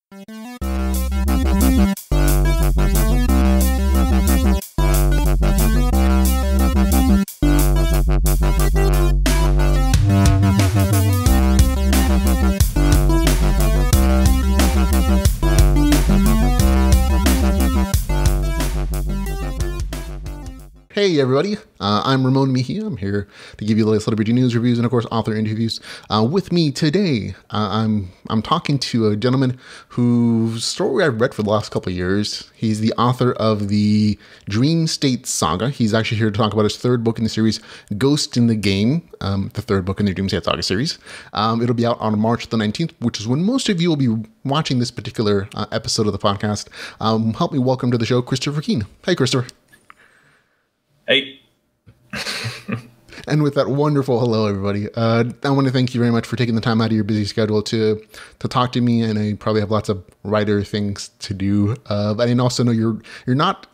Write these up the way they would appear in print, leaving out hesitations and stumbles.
Hey everybody, I'm Ramon Mejia. I'm here to give you the latest LitRPG news, reviews, and of course author interviews. With me today, I'm talking to a gentleman whose story I've read for the last couple of years. He's the author of the Dream State Saga. He's actually here to talk about his third book in the series, Ghost in the Game, the third book in the Dream State Saga series. It'll be out on March the 19th, which is when most of you will be watching this particular episode of the podcast. Help me welcome to the show, Christopher Keene. Hey, Christopher. Hey. And with that wonderful hello, everybody, I want to thank you very much for taking the time out of your busy schedule to talk to me. And I probably have lots of writer things to do. But I also know you're not,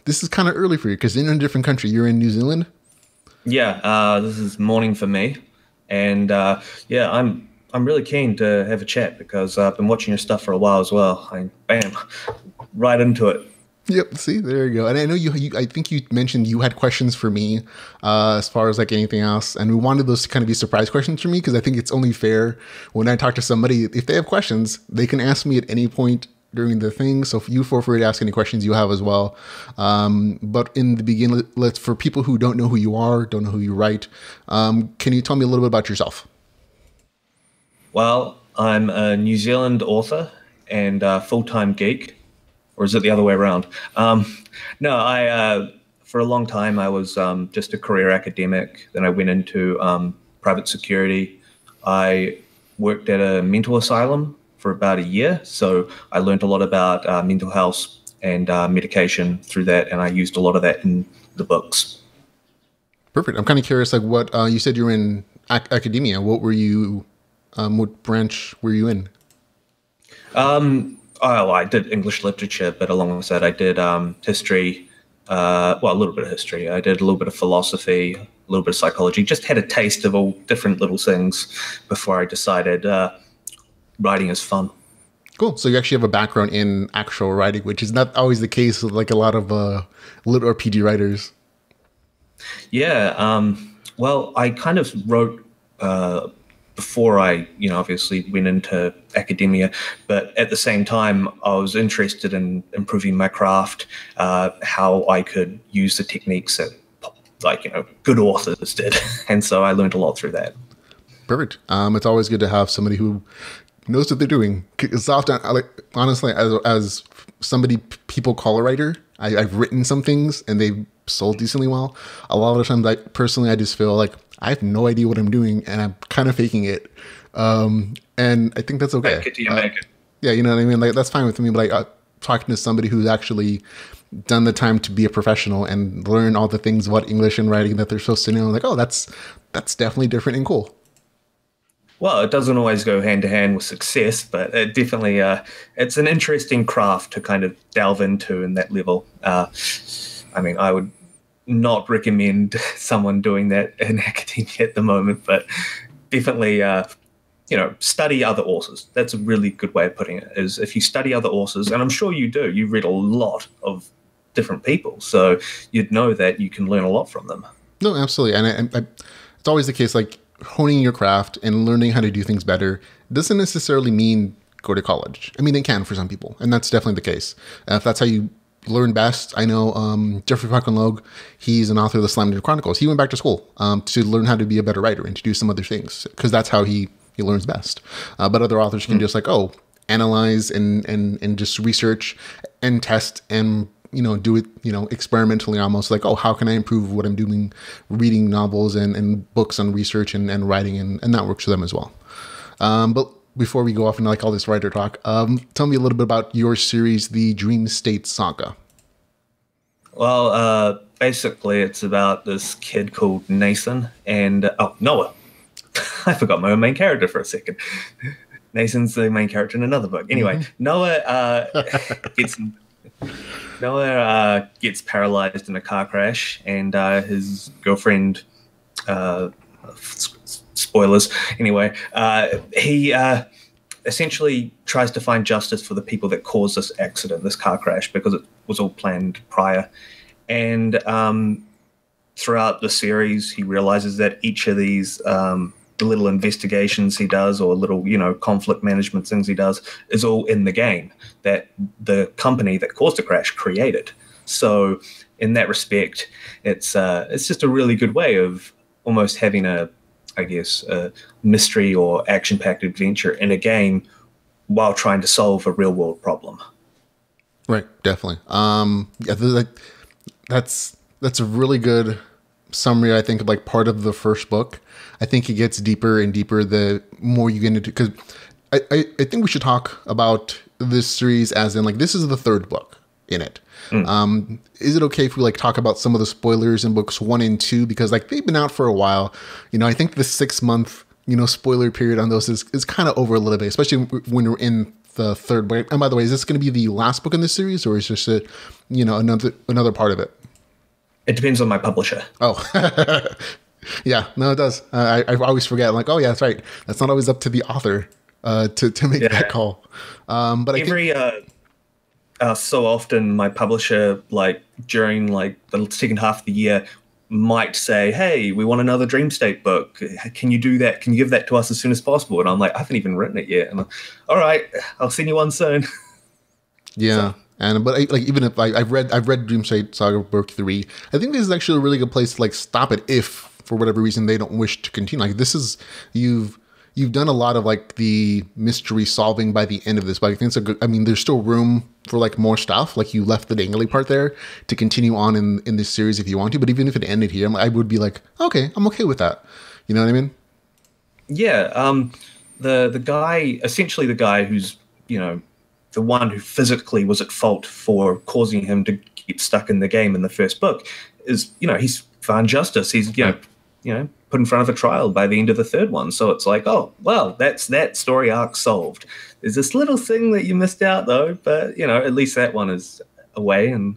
this is kind of early for you because you're in a different country. You're in New Zealand. Yeah, this is morning for me. And yeah, I'm really keen to have a chat because I've been watching your stuff for a while as well. Bam, right into it. Yep. See, there you go. And I know I think you mentioned you had questions for me as far as like anything else. And we wanted those to kind of be surprise questions for me because I think it's only fair when I talk to somebody, if they have questions, they can ask me at any point during the thing. So you feel free to ask any questions you have as well. But in the beginning, for people who don't know who you are, don't know who you write, can you tell me a little bit about yourself? Well, I'm a New Zealand author and a full-time geek. Or is it the other way around? No, I for a long time I was just a career academic. Then I went into private security. I worked at a mental asylum for about a year. So I learned a lot about mental health and medication through that. And I used a lot of that in the books. Perfect. I'm kind of curious, like what you said you were in academia. What were you, what branch were you in? Oh, I did English literature, but alongside I did history, well, a little bit of history. I did a little bit of philosophy, a little bit of psychology, just had a taste of all different little things before I decided writing is fun. Cool. So you actually have a background in actual writing, which is not always the case with like a lot of LitRPG writers. Yeah. Well, I kind of wrote before I, obviously went into academia, but at the same time, I was interested in improving my craft, how I could use the techniques that, good authors did. And so I learned a lot through that. Perfect. It's always good to have somebody who knows what they're doing. It's often, honestly, as somebody people call a writer, I've written some things and they've sold decently well. A lot of the times, I just feel like I have no idea what I'm doing and I'm kind of faking it. And I think that's okay. Make it till you make it. Yeah, you know what I mean? Like that's fine with me, but talking to somebody who's actually done the time to be a professional and learn all the things about English and writing that they're supposed to know, like, oh, that's definitely different and cool. Well, it doesn't always go hand to hand with success, but it definitely, it's an interesting craft to kind of delve into in that level. I would not recommend someone doing that in academia at the moment, but definitely, study other authors. That's a really good way of putting it, is if you study other authors, and I'm sure you do, you read a lot of different people, so you'd know that you can learn a lot from them. No, absolutely. And it's always the case, like honing your craft and learning how to do things better doesn't necessarily mean go to college. I mean, it can for some people, and that's definitely the case. If that's how you learn best. I know Jeffrey Logue, he's an author of the Slammed Chronicles. He went back to school to learn how to be a better writer and to do some other things because that's how he learns best. But other authors can just analyze and just research and test and do it experimentally, almost like, oh, how can I improve what I'm doing, reading novels and books on research and writing, and that works for them as well. But before we go off into all this writer talk, tell me a little bit about your series, the Dream State Saga. Well, basically it's about this kid called Nathan and Noah. I forgot my main character for a second. Nathan's the main character in another book. Anyway, Noah gets paralyzed in a car crash, and his girlfriend, spoilers. Anyway, he essentially tries to find justice for the people that caused this accident, this car crash, because it was all planned prior. And throughout the series, he realizes that each of these little investigations he does, or little, conflict management things he does, is all in the game that the company that caused the crash created. So in that respect, it's just a really good way of almost having a mystery or action-packed adventure in a game while trying to solve a real-world problem. Right, definitely. That's a really good summary, I think, of like part of the first book. I think it gets deeper and deeper the more you get into, because I think we should talk about this series as in like this is the third book in it. Is it okay if we like talk about some of the spoilers in books 1 and 2, because like they've been out for a while. I think the 6-month spoiler period on those is kind of over a little bit, especially when we're in the third book. And by the way, is this going to be the last book in this series, or is this another part of it? It depends on my publisher. Oh, yeah, no, it does. I always forget. I'm like, oh yeah, that's right. That's not always up to the author to make that call. But so often my publisher, like during like the second half of the year, might say, hey, we want another Dream State book. Can you do that? Can you give that to us as soon as possible? And I'm like, I haven't even written it yet. And I'm, all right, I'll send you one soon. Yeah. So. But even if I've read Dream State Saga book 3, I think this is actually a really good place to like stop it if for whatever reason they don't wish to continue. Like this is, you've done a lot of like the mystery solving by the end of this, but I think it's a good, there's still room for like more stuff. Like you left the dangly part there to continue on in this series if you want to, but even if it ended here, I would be like, okay, I'm okay with that. You know what I mean? Yeah. The guy who's, the one who physically was at fault for causing him to get stuck in the game in the first book is, he's found justice. He's, put in front of a trial by the end of the third one. So it's like, oh, well, that's that story arc solved. There's this little thing that you missed out though, but at least that one is away. And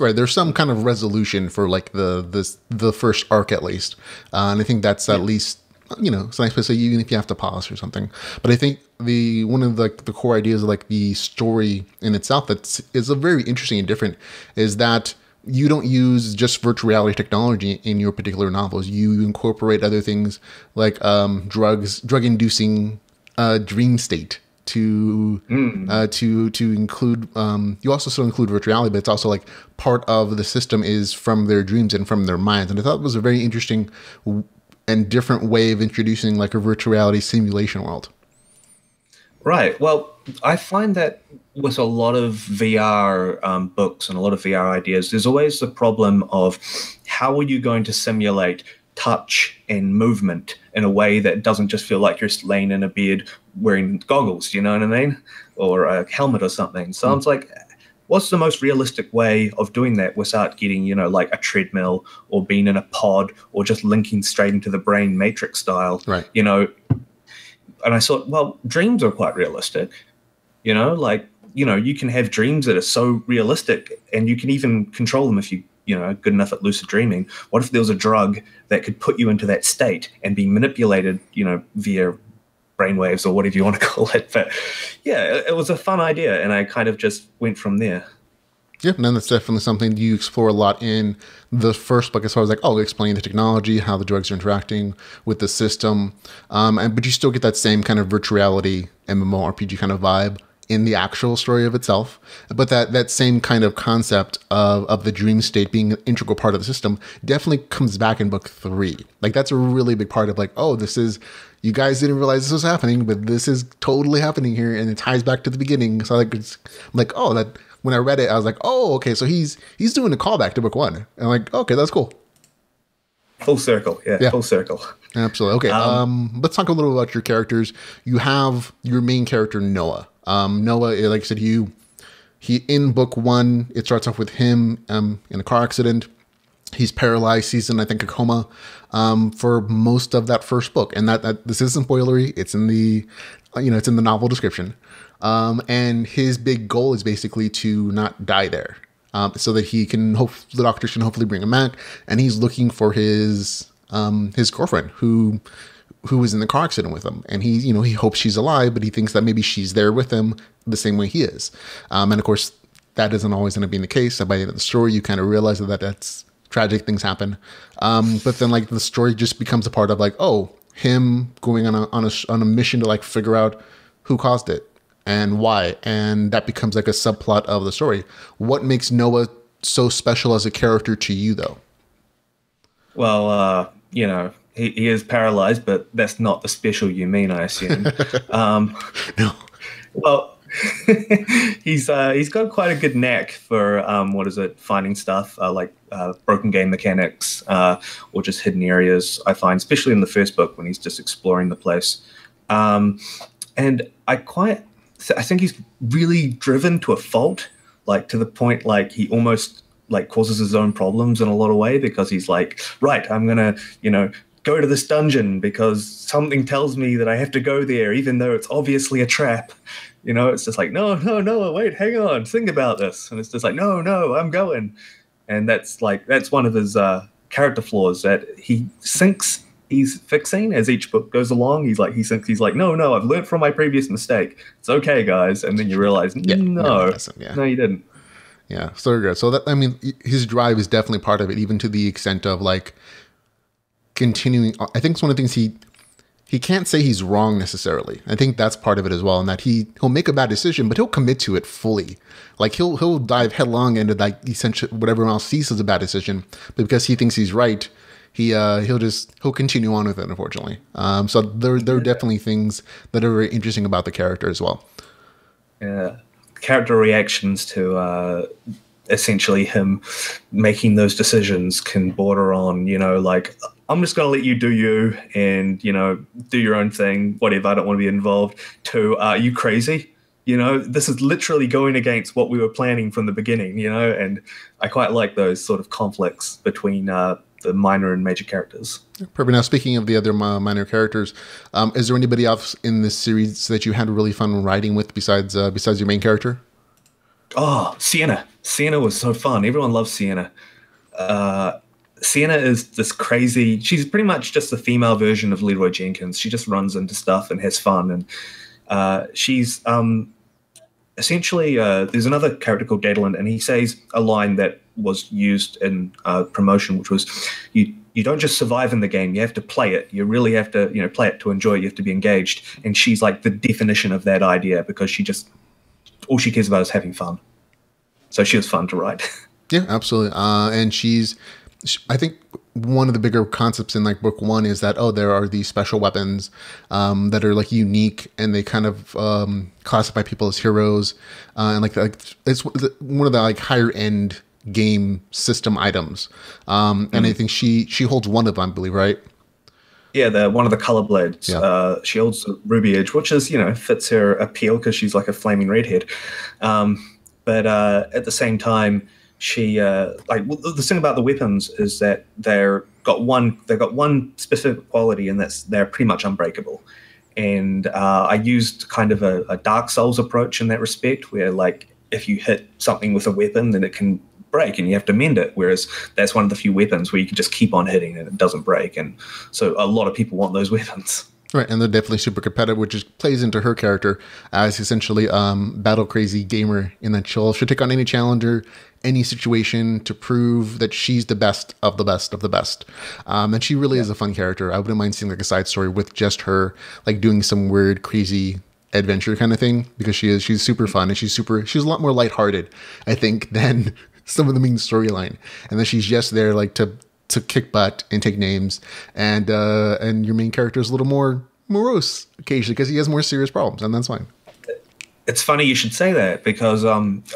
right, there's some kind of resolution for like the first arc at least, and I think that's at least it's nice to say even if you have to pause or something. But I think one of the core ideas of like the story in itself that is a very interesting and different is that you don't use just virtual reality technology in your particular novels. You incorporate other things like drug-inducing dream state to include. You also still include virtual reality, but it's also like part of the system is from their dreams and from their minds. And I thought it was a very interesting and different way of introducing like a virtual reality simulation world. Right. Well, I find that with a lot of VR books and a lot of VR ideas, there's always the problem of how are you going to simulate touch and movement in a way that doesn't just feel like you're laying in a bed wearing goggles, you know what I mean? Or a helmet or something. So it's like, what's the most realistic way of doing that without getting, like a treadmill or being in a pod or just linking straight into the brain matrix style, right? And I thought, well, dreams are quite realistic, you can have dreams that are so realistic and you can even control them if you are good enough at lucid dreaming. What if there was a drug that could put you into that state and be manipulated, via brainwaves or whatever you want to call it? But yeah, it was a fun idea and I kind of just went from there. Yeah, and that's definitely something you explore a lot in the first book as far as like, explain the technology, how the drugs are interacting with the system. But you still get that same kind of virtual reality MMORPG kind of vibe in the actual story of itself. But that same kind of concept of the dream state being an integral part of the system definitely comes back in book 3. Like that's a really big part of like, you guys didn't realize this was happening, but this is totally happening here. And it ties back to the beginning. So when I read it, I was like, oh, okay, so he's doing a callback to book 1. And I'm like, okay, that's cool. Full circle, yeah. Full circle. Absolutely. Okay, let's talk a little about your characters. You have your main character, Noah. Noah, like I said, he in book 1, it starts off with him in a car accident. He's paralyzed. He's in, I think, a coma for most of that first book. And that this isn't spoilery. It's in the it's in the novel description. And his big goal is basically to not die there, so that the doctors can hopefully bring him back. And he's looking for his girlfriend, who who was in the car accident with him. And he hopes she's alive, but he thinks that maybe she's there with him the same way he is. And of course, that isn't always going to be the case. So by the end of the story, you kind of realize that that's tragic things happen. But then like the story just becomes a part of like, oh, him going on a mission to like figure out who caused it and why. And that becomes like a subplot of the story. What makes Noah so special as a character to you, though? Well, he is paralyzed, but that's not the special you mean, I assume. No. Well, he's got quite a good knack for finding stuff like broken game mechanics or just hidden areas. I find, especially in the first book when he's just exploring the place, and I think he's really driven to a fault, like to the point like he almost like causes his own problems in a lot of way, because he's like, right, I'm gonna go to this dungeon because something tells me that I have to go there, even though it's obviously a trap. It's just like, no, wait, hang on, think about this. And it's just like, no, I'm going. And that's one of his character flaws that he thinks he's fixing as each book goes along. He thinks he's like, no, I've learned from my previous mistake. It's okay, guys. And then you realize, no, you didn't. Yeah, so good. So that, I mean, his drive is definitely part of it, even to the extent of like continuing. I think it's one of the things he can't say he's wrong necessarily. I think that's part of it as well, and that he'll make a bad decision, but he'll commit to it fully. Like he'll dive headlong into like essentially whatever else sees as a bad decision, but because he thinks he's right, he'll continue on with it. Unfortunately, so there are definitely things that are very interesting about the character as well. Yeah. Character reactions to essentially him making those decisions can border on, like, I'm just going to let you do you and, do your own thing, whatever, I don't want to be involved, to, are you crazy? This is literally going against what we were planning from the beginning, and I quite like those sort of conflicts between the minor and major characters. Perfect. Now, speaking of the other minor characters, is there anybody else in this series that you had really fun writing with besides your main character? Oh, Sienna. Sienna was so fun. Everyone loves Sienna. Sienna is this crazy... She's pretty much just the female version of Leroy Jenkins. She just runs into stuff and has fun. And she's... essentially, there's another character called Daedalin, and he says a line that was used in promotion, which was, you don't just survive in the game, you have to play it. You really have to, play it to enjoy it. You have to be engaged. And she's like the definition of that idea, because all she cares about is having fun. So she was fun to write. Yeah, absolutely. And I think one of the bigger concepts in like book one is that, there are these special weapons that are like unique, and they kind of classify people as heroes, and like it's one of the like higher end game system items. And I think she holds one of them, I believe, right? Yeah, one of the color blades. Yeah. She holds Ruby Edge, which is fits her appeal because she's like a flaming redhead. But at the same time, she the thing about the weapons is that they've got one specific quality, and that's they're pretty much unbreakable. And I used kind of a Dark Souls approach in that respect, where like if you hit something with a weapon, then it can break and you have to mend it, whereas that's one of the few weapons where you can just keep on hitting and it doesn't break. And so a lot of people want those weapons. Right, and they're definitely super competitive, which plays into her character as essentially battle crazy gamer, in that she'll take on any challenger, any situation to prove that she's the best of the best of the best. And she really is a fun character. I wouldn't mind seeing like a side story with just her, like doing some weird, crazy adventure kind of thing, because she's super fun, and she's a lot more lighthearted, I think, than some of the main storyline. And then she's just there like to kick butt and take names, and your main character is a little more morose occasionally because he has more serious problems, and that's fine. It's funny you should say that, because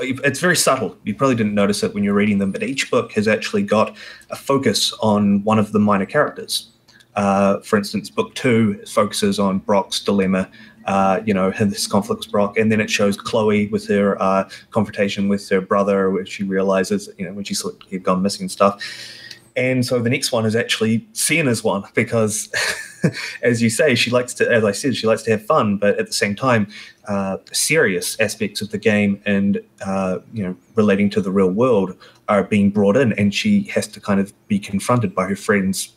it's very subtle. You probably didn't notice it when you're reading them, but each book has actually got a focus on one of the minor characters. For instance, book 2 focuses on Brock's dilemma, his conflict with Brock, and then it shows Chloe with her confrontation with her brother, where she realizes, when she thought he'd gone missing and stuff. And so the next one is actually Sienna's one, because as you say, she likes to have fun, but at the same time, serious aspects of the game and, relating to the real world are being brought in, and she has to kind of be confronted by her friends,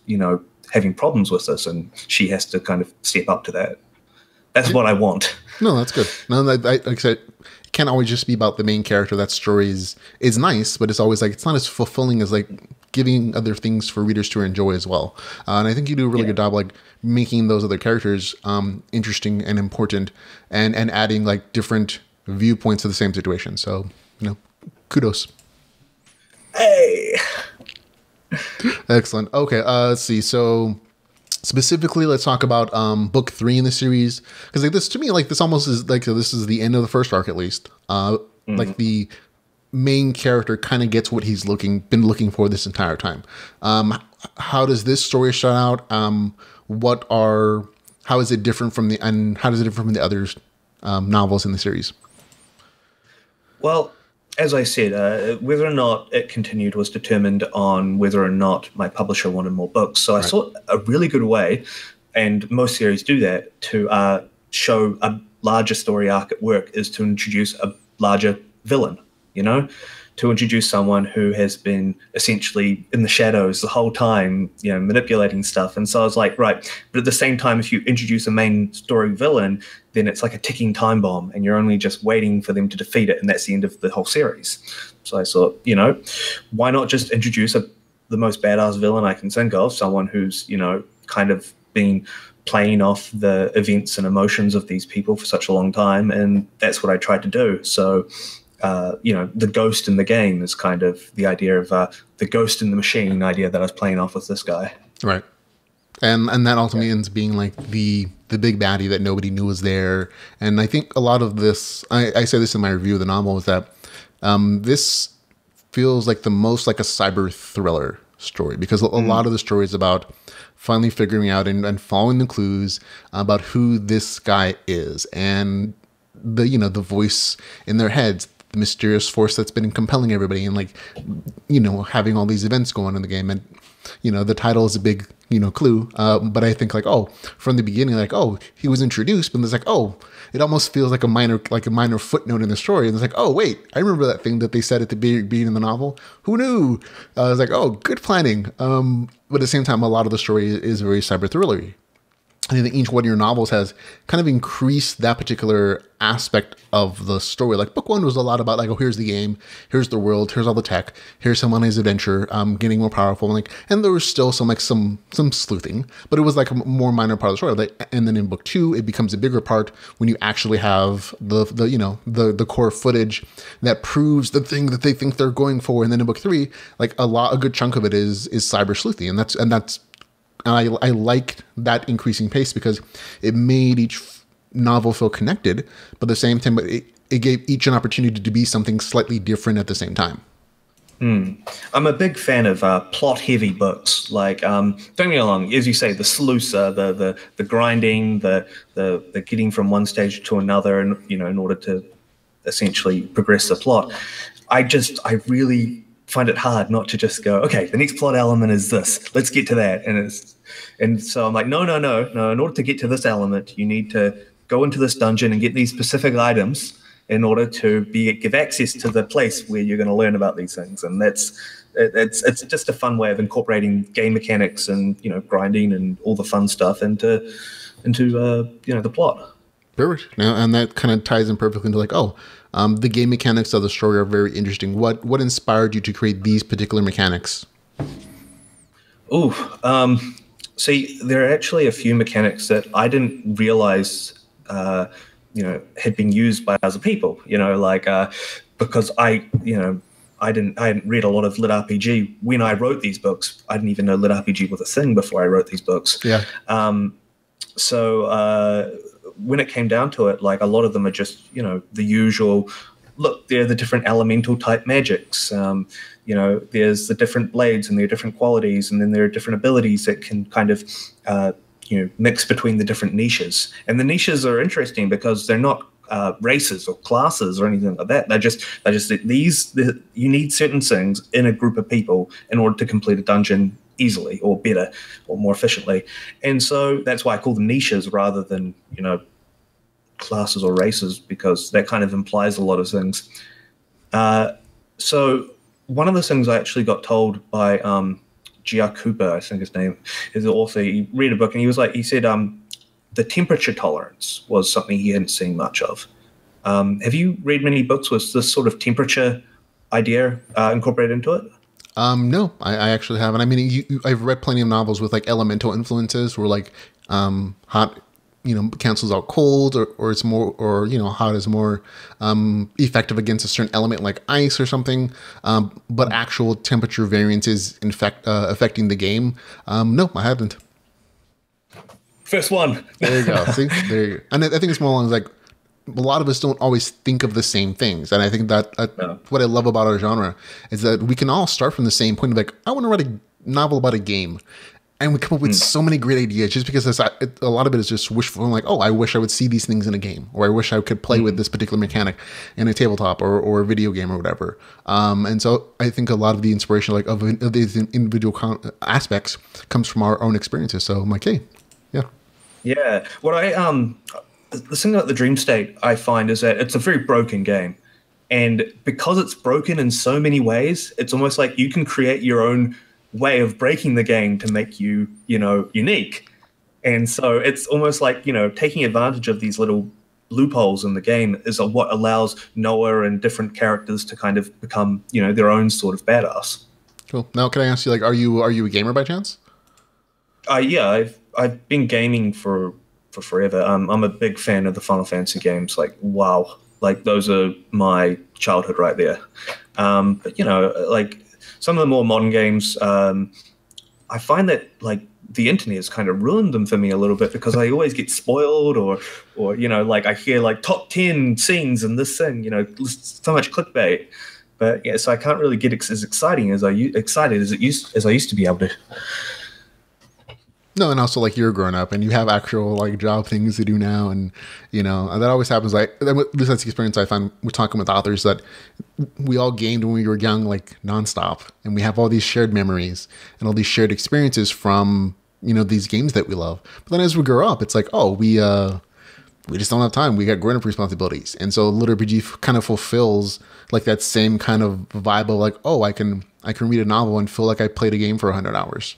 having problems with this, and she has to kind of step up to that. That's what I want. No, that's good. No, like I said, it can't always just be about the main character. That story is nice, but it's always like, it's not as fulfilling as like giving other things for readers to enjoy as well. And I think you do a really good job like making those other characters interesting and important, and adding like different viewpoints to the same situation. So, kudos. Hey. Excellent. Okay, let's see. So specifically, let's talk about book 3 in the series, because like this, to me, like this almost is like, this is the end of the first arc at least. Like the main character kind of gets what he's been looking for this entire time. How does this story start out? How is it different from the other novels in the series? Well, as I said, whether or not it continued was determined on whether or not my publisher wanted more books. So I saw a really good way, and most series do that, to show a larger story arc at work, is to introduce a larger villain, to introduce someone who has been essentially in the shadows the whole time, manipulating stuff. And so I was like, right, but at the same time, if you introduce a main story villain, then it's like a ticking time bomb, and you're only just waiting for them to defeat it, and that's the end of the whole series. So I thought, why not just introduce the most badass villain I can think of, someone who's, kind of been playing off the events and emotions of these people for such a long time, and that's what I tried to do. So the ghost in the game is kind of the idea of the ghost in the machine idea that I was playing off with this guy. Right. And that ultimately ends being like the big baddie that nobody knew was there. And I think a lot of this, I say this in my review of the novel, is that this feels like the most like a cyber thriller story, because a lot of the story is about finally figuring out and following the clues about who this guy is, and the voice in their heads, the mysterious force that's been compelling everybody, and like, having all these events go on in the game. And, the title is a big, clue. But I think like, from the beginning, like, he was introduced, but it's like, it almost feels like a minor footnote in the story. And it's like, wait, I remember that thing that they said at the beginning of the novel. Who knew? I was like, good planning. But at the same time, a lot of the story is very cyber thrillery. I think each one of your novels has kind of increased that particular aspect of the story. Like book 1 was a lot about like, here's the game, here's the world, here's all the tech, here's someone on his adventure, getting more powerful, and there was still some sleuthing, but it was like a more minor part of the story. And then in book 2, it becomes a bigger part when you actually have the core footage that proves the thing that they think they're going for. And then in book 3, like a good chunk of it is cyber sleuthing, and that's. And I liked that increasing pace, because it made each novel feel connected, but at the same time, it gave each an opportunity to be something slightly different at the same time. I'm a big fan of plot-heavy books. Like, don't get me wrong, as you say, the sleuser, the grinding, the getting from one stage to another, and in order to essentially progress the plot. I really find it hard not to just go, okay, the next plot element is this. Let's get to that. And so I'm like, no. In order to get to this element, you need to go into this dungeon and get these specific items in order to give access to the place where you're going to learn about these things. And it's just a fun way of incorporating game mechanics and grinding and all the fun stuff into the plot. Perfect. Now, and that kind of ties in perfectly into like, the game mechanics of the story are very interesting. What inspired you to create these particular mechanics? See, there are actually a few mechanics that I didn't realize, had been used by other people. Because I hadn't read a lot of LitRPG when I wrote these books. I didn't even know LitRPG was a thing before I wrote these books. Yeah. When it came down to it, like a lot of them are just, the usual, look, they're the different elemental type magics. There's the different blades and their different qualities, and then there are different abilities that can kind of, mix between the different niches. And the niches are interesting because they're not races or classes or anything like that. They're just you need certain things in a group of people in order to complete a dungeon easily or better or more efficiently. And so that's why I call them niches rather than, classes or races, because that kind of implies a lot of things. So one of the things I actually got told by Giacupa, I think his name is the author. He read a book and he said the temperature tolerance was something he hadn't seen much of. Have you read many books with this sort of temperature idea incorporated into it? No, I actually haven't. I mean, I've read plenty of novels with like elemental influences where like hot, cancels out cold, or it's more, or hot is more effective against a certain element like ice or something. But actual temperature variances affecting the game. No, I haven't. First one. There you go. See, there you go. And I think it's more along like a lot of us don't always think of the same things. And I think that what I love about our genre is that we can all start from the same point of like, I want to write a novel about a game. And we come up with so many great ideas just because a lot of it is just wishful. Like, oh, I wish I would see these things in a game, or I wish I could play with this particular mechanic in a tabletop or a video game or whatever. And so I think a lot of the inspiration of these individual aspects comes from our own experiences. So I'm like, hey, yeah. Yeah. What the thing about the Dream State I find is that it's a very broken game. And because it's broken in so many ways, it's almost like you can create your own way of breaking the game to make you, unique. And so it's almost like, taking advantage of these little loopholes in the game is what allows Noah and different characters to kind of become, their own sort of badass. Cool. Now, can I ask you, like, are you a gamer by chance? Yeah, I've been gaming for forever. I'm a big fan of the Final Fantasy games. Like, wow, like those are my childhood right there. But like some of the more modern games, I find that like the internet has kind of ruined them for me a little bit because I always get spoiled or like I hear like top 10 scenes in this thing, so much clickbait. But yeah, so I can't really get as excited as I used to be able to. No, and also like you're growing up and you have actual like job things to do now, and and that always happens. Like at least that's the experience I find with talking with authors, that we all gamed when we were young, like nonstop, and we have all these shared memories and all these shared experiences from these games that we love. But then as we grow up, it's like, oh, we just don't have time. We got grown up responsibilities, and so LitRPG kind of fulfills like that same kind of vibe of like, oh, I can read a novel and feel like I played a game for 100 hours.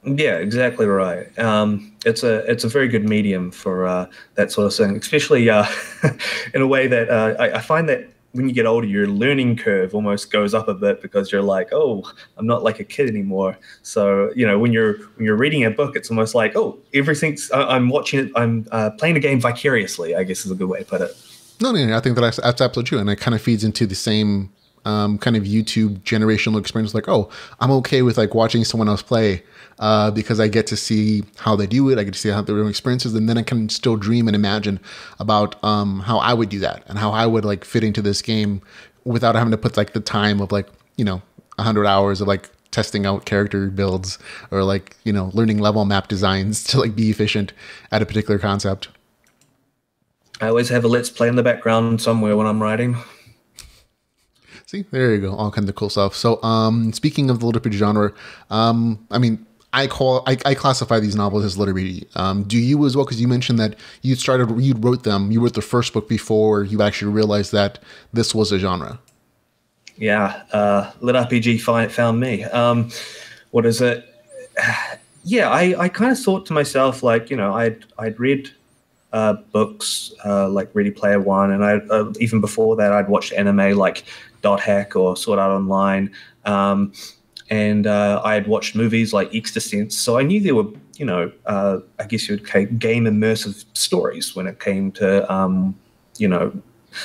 Yeah, exactly right. It's a very good medium for that sort of thing, especially in a way that I find that when you get older, your learning curve almost goes up a bit because you're like, oh, I'm not like a kid anymore. So when you're reading a book, it's almost like, oh, everything's I'm watching it. I'm playing the game vicariously, I guess is a good way to put it. No, I think that's absolutely true, and it kind of feeds into the same kind of YouTube generational experience. Like, oh, I'm okay with like watching someone else play. Because I get to see how they do it, I get to see how their own experiences, and then I can still dream and imagine about how I would do that and how I would like fit into this game without having to put like the time of like 100 hours of like testing out character builds or like learning level map designs to like be efficient at a particular concept. I always have a Let's Play in the background somewhere when I'm writing. See, there you go, all kinds of cool stuff. So, speaking of the LitRPG genre, I mean, I classify these novels as LitRPG. Do you as well? Because you mentioned that you wrote the first book before you actually realized that this was a genre. Yeah, LitRPG found me. What is it? Yeah, I kind of thought to myself, like, I'd read books like Ready Player One, and I even before that I'd watched anime like Dot Hack or Sword Art Online. And I had watched movies like Exorcist, so I knew there were, I guess you would say game immersive stories when it came to,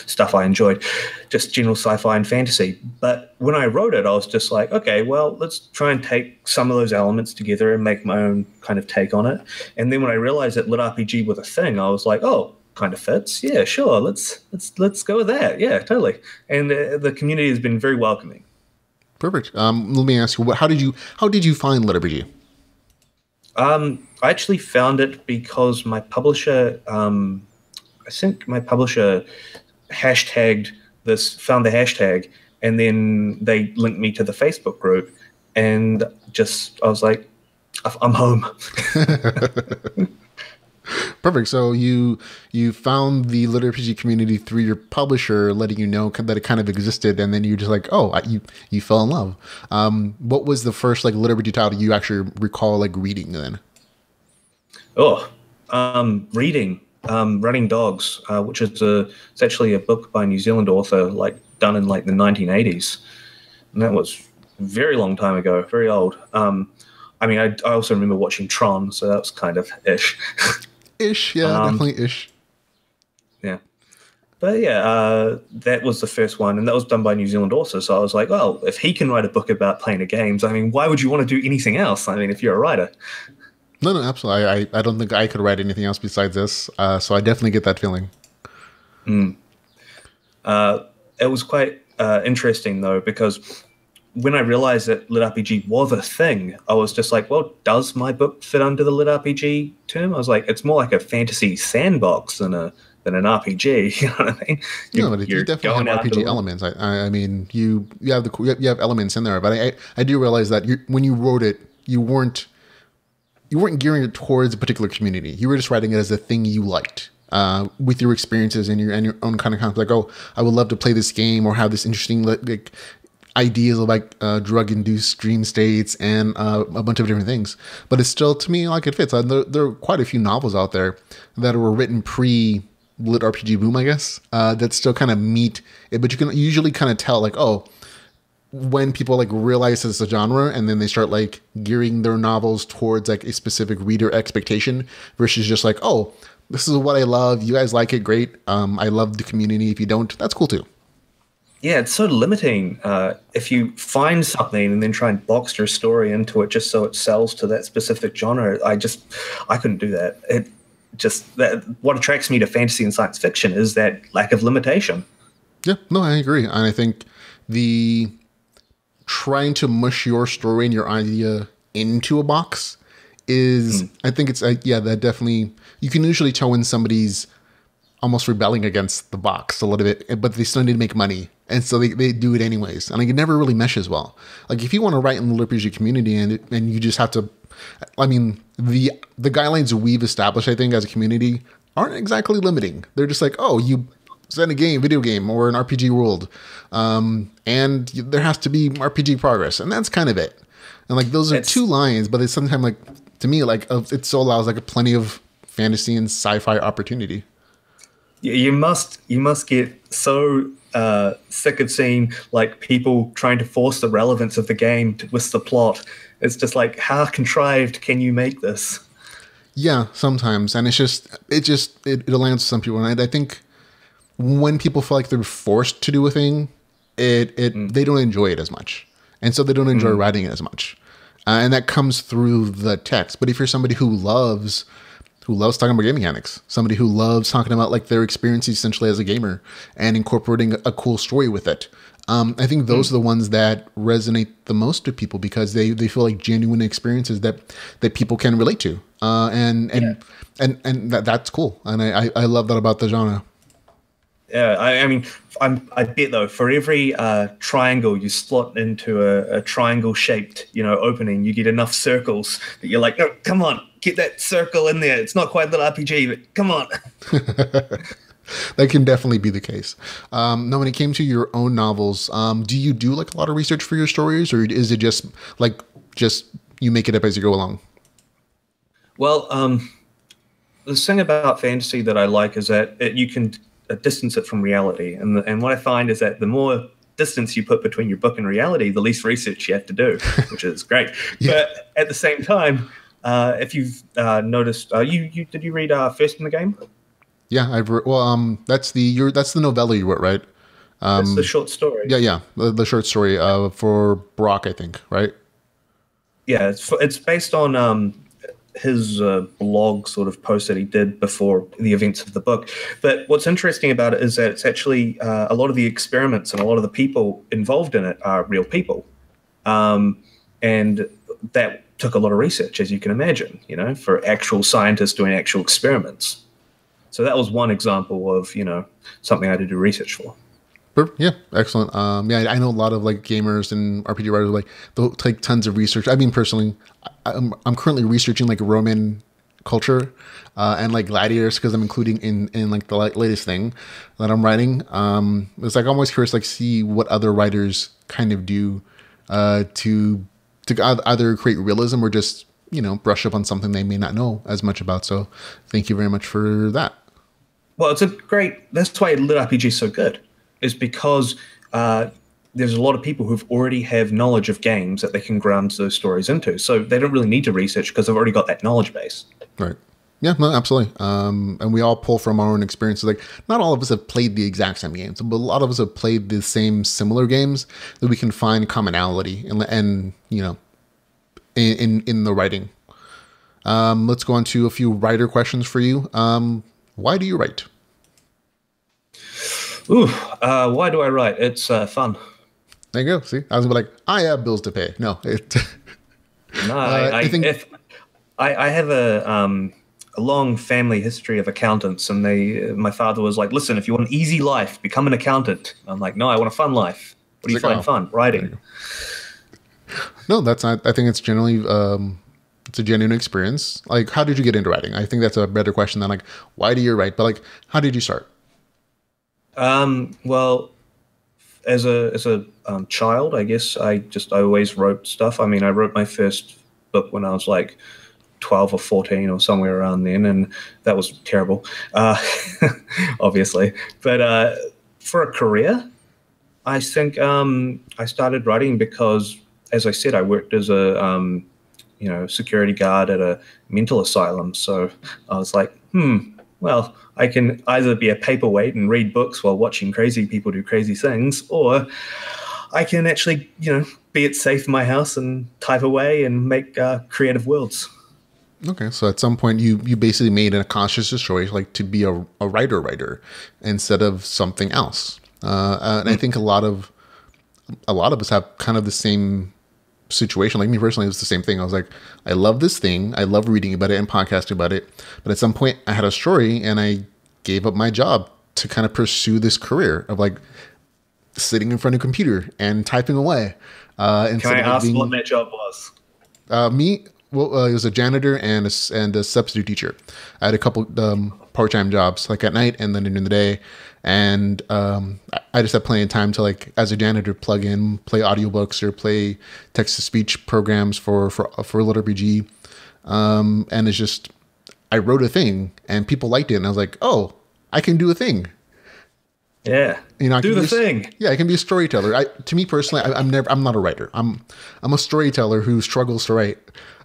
stuff I enjoyed, just general sci-fi and fantasy. But when I wrote it, I was just like, okay, well, let's try and take some of those elements together and make my own kind of take on it. And then when I realized that LitRPG was a thing, I was like, oh, kind of fits. Yeah, sure. Let's go with that. Yeah, totally. And the community has been very welcoming. Perfect. Let me ask you, how did you find LitRPG? I actually found it because my publisher, I think my publisher found the hashtag, and then they linked me to the Facebook group, and I was like, I'm home. Perfect. So you found the LitRPG community through your publisher, letting you know that it kind of existed, and then you're just like, oh, you fell in love. What was the first like LitRPG title you actually recall like reading then? Oh, reading Running Dogs, which is it's actually a book by a New Zealand author, like done in like the 1980s, and that was a very long time ago, very old. I mean, I also remember watching Tron, so that was kind of ish. Ish, yeah, definitely ish. Yeah. But yeah, that was the first one, and that was done by a New Zealand author. So I was like, well, if he can write a book about playing the games, I mean, why would you want to do anything else? I mean, if you're a writer. No, absolutely. I don't think I could write anything else besides this. So I definitely get that feeling. It was quite interesting, though, because when I realized that LitRPG was a thing, I was just like, well, does my book fit under the LitRPG term? I was like, it's more like a fantasy sandbox than an RPG. You know what I mean? No, but you definitely have RPG elements. I mean, you have elements in there, but I do realize that when you wrote it, you weren't gearing it towards a particular community. You were just writing it as a thing you liked. With your experiences and your own kind of concept, like, oh, I would love to play this game or have this interesting like ideas of like drug-induced dream states and a bunch of different things. But it's still, to me, like it fits. There are quite a few novels out there that were written pre-lit RPG boom, I guess, that still kind of meet it. But you can usually kind of tell, like, oh, when people like realize it's a genre and then they start like gearing their novels towards like a specific reader expectation versus just like, oh, this is what I love. You guys like it, great. I love the community. If you don't, that's cool too. Yeah, it's so limiting. If you find something and then try and box your story into it just so it sells to that specific genre, I couldn't do that. What attracts me to fantasy and science fiction is that lack of limitation. Yeah, no, I agree. And I think the trying to mush your story and your idea into a box is, I think it's, that definitely, you can usually tell when somebody's almost rebelling against the box a little bit, but they still need to make money. And so they do it anyways. And like, it never really meshes well. Like if you want to write in the LitRPG community and you just have to, I mean, the guidelines we've established, I think, as a community aren't exactly limiting. They're just like, oh, you send a video game or an RPG world. And there has to be RPG progress. And that's kind of it. And like, those are two lines, but it's sometimes like, to me, like it still allows like plenty of fantasy and sci-fi opportunity. You must get so sick of seeing like people trying to force the relevance of the game with the plot. It's just like, how contrived can you make this? Yeah, sometimes, and it lands some people, and I think when people feel like they're forced to do a thing, they don't enjoy it as much, and so they don't enjoy writing it as much, and that comes through the text. But if you're somebody who loves talking about game mechanics, somebody who loves talking about like their experience essentially as a gamer and incorporating a cool story with it, I think those are the ones that resonate the most with people because they feel like genuine experiences that people can relate to, and that's cool, and I love that about the genre. Yeah, I mean, I bet though, for every triangle you slot into a triangle-shaped, opening, you get enough circles that you're like, no, come on, get that circle in there. It's not quite the RPG, but come on. That can definitely be the case. Now, when it came to your own novels, do you do like a lot of research for your stories, or is it just you make it up as you go along? Well, the thing about fantasy that I like is that you can distance it from reality, and what I find is that the more distance you put between your book and reality, the least research you have to do, which is great. Yeah. But at the same time, if you've noticed, did you read First in the Game? Yeah, I've read. Well, that's the novella you wrote, right? That's the short story. Yeah, the short story for Brock, I think, right? Yeah, it's based on his blog sort of post that he did before the events of the book. But what's interesting about it is that it's actually a lot of the experiments and a lot of the people involved in it are real people, and that took a lot of research, as you can imagine, for actual scientists doing actual experiments. So that was one example of, something I had to do research for. Yeah, excellent. I know a lot of like gamers and RPG writers, like they'll take tons of research. I mean, personally, I'm currently researching like Roman culture and like gladiators because I'm including in like the latest thing that I'm writing. It's like I'm always curious, like see what other writers kind of do to either create realism or just brush up on something they may not know as much about. So thank you very much for that. Well, that's why LitRPG is so good, is because there's a lot of people who've already have knowledge of games that they can ground those stories into. So they don't really need to research because they've already got that knowledge base. Right. Yeah, no, absolutely. And we all pull from our own experiences. Like, not all of us have played the exact same games, but a lot of us have played the same similar games that we can find commonality and in the writing. Let's go on to a few writer questions for you. Why do you write? Why do I write? It's fun. There you go. See, I was gonna be like, I have bills to pay. No, I have a long family history of accountants, and my father was like, "Listen, if you want an easy life, become an accountant." I'm like, "No, I want a fun life." What do you find fun? Writing. No, that's not. I think it's generally it's a genuine experience. Like, how did you get into writing? I think that's a better question than like, why do you write? But like, how did you start? Well, as a child, I guess I always wrote stuff. I mean, I wrote my first book when I was like 12 or 14 or somewhere around then, and that was terrible, obviously. But for a career, I think I started writing because, as I said, I worked as a security guard at a mental asylum. So I was like, well, I can either be a paperweight and read books while watching crazy people do crazy things, or I can actually, be it safe in my house and type away and make creative worlds. Okay, so at some point you basically made a conscious choice, like to be a writer instead of something else. And I think a lot of us have kind of the same situation. Like me personally, it was the same thing. I was like, I love this thing. I love reading about it and podcasting about it. But at some point I had a story and I gave up my job to kind of pursue this career of like sitting in front of a computer and typing away. Can I ask what that job was? It was a janitor and a substitute teacher. I had a couple part-time jobs, like at night and then during the day. And I just had plenty of time to, like, as a janitor, plug in, play audiobooks or play text-to-speech programs for LitRPG. And it's just, I wrote a thing and people liked it. And I was like, oh, I can do a thing. Yeah. Do the thing. Yeah, I can be a storyteller. To me personally, I'm not a writer. I'm a storyteller who struggles to write.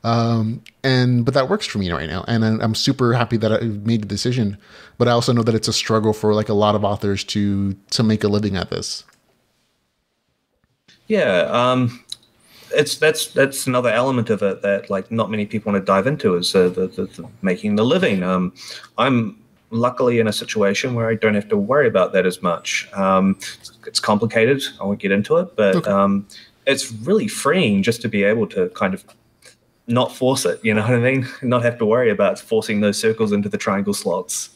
But that works for me right now. And I'm super happy that I made the decision, but I also know that it's a struggle for like a lot of authors to make a living at this. Yeah. That's another element of it that like not many people want to dive into is the making the living. I'm luckily in a situation where I don't have to worry about that as much. It's complicated. I won't get into it, but okay. It's really freeing just to be able to kind of not force it, you know what I mean? Not have to worry about forcing those circles into the triangle slots.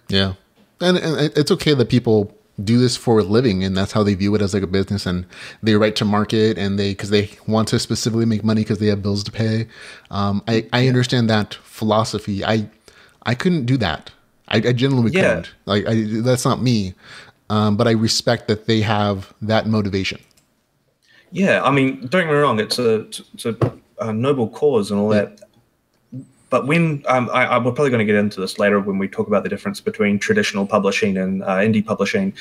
Yeah. And it's okay that people do this for a living and that's how they view it as like a business and they write to market and because they want to specifically make money because they have bills to pay. I understand that philosophy. I couldn't do that. I genuinely couldn't. Like that's not me. But I respect that they have that motivation. Yeah. I mean, don't get me wrong. It's a noble cause and all that. But when we're probably going to get into this later when we talk about the difference between traditional publishing and indie publishing.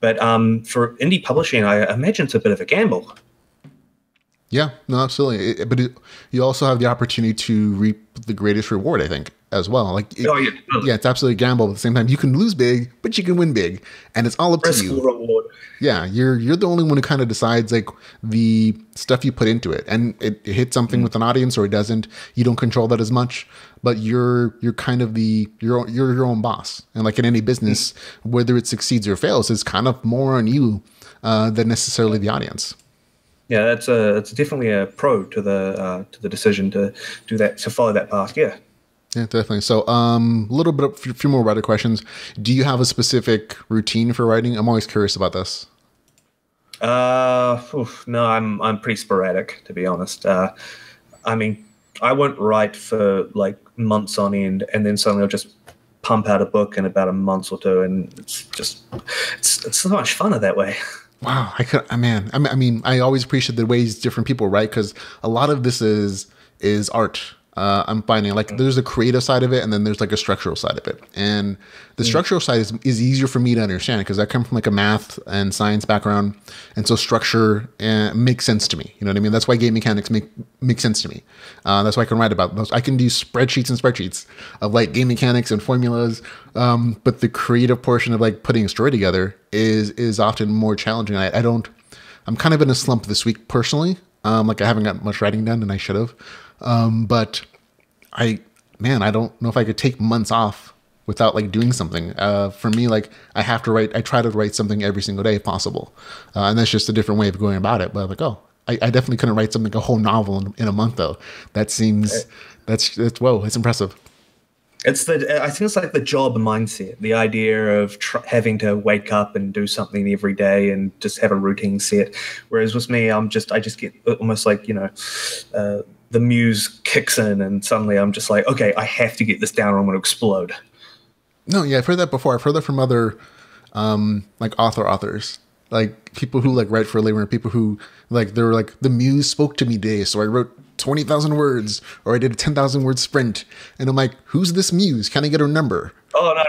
But for indie publishing, I imagine it's a bit of a gamble. Yeah, no, absolutely. But you also have the opportunity to reap the greatest reward, I think, as well. Like, yeah, it's absolutely a gamble. But at the same time, you can lose big, but you can win big, and it's all up to you. Reward. Yeah, you're the only one who kind of decides like the stuff you put into it, and it hits something with an audience or it doesn't. You don't control that as much, but you're kind of you're your own boss. And like in any business, whether it succeeds or fails, is kind of more on you than necessarily the audience. Yeah, it's definitely a pro to the decision to do that, to follow that path. Yeah. Yeah, definitely. So, a little bit, a few more writer questions. Do you have a specific routine for writing? I'm always curious about this. No, I'm pretty sporadic, to be honest. I mean, I won't write for like months on end, and then suddenly I'll just pump out a book in about a month or two, and it's so much funner that way. Wow, I mean, I always appreciate the ways different people write, because a lot of this is art. I'm finding like there's a creative side of it, and then there's like a structural side of it. And the structural side is easier for me to understand because I come from like a math and science background, and so structure makes sense to me. You know what I mean? That's why game mechanics make sense to me. That's why I can write about those. I can do spreadsheets of like game mechanics and formulas, but the creative portion of like putting a story together is often more challenging. I'm kind of in a slump this week personally. Like I haven't got much writing done, and I should have. But I don't know if I could take months off without like doing something. For me, like I try to write something every single day if possible. And that's just a different way of going about it. But I'm like, I definitely couldn't write something, a whole novel in a month though. That seems, whoa, it's impressive. I think it's like the job mindset, the idea of having to wake up and do something every day and just have a routine set. Whereas with me, I just get almost like, the muse kicks in and suddenly I'm just like, okay, I have to get this down or I'm going to explode. No, yeah, I've heard that before. I've heard that from other like authors, like people who like write for a living, or people who like they're like the muse spoke to me today, so I wrote 20,000 words, or I did a 10,000 word sprint, and I'm like, who's this muse? Can I get her number? Oh no!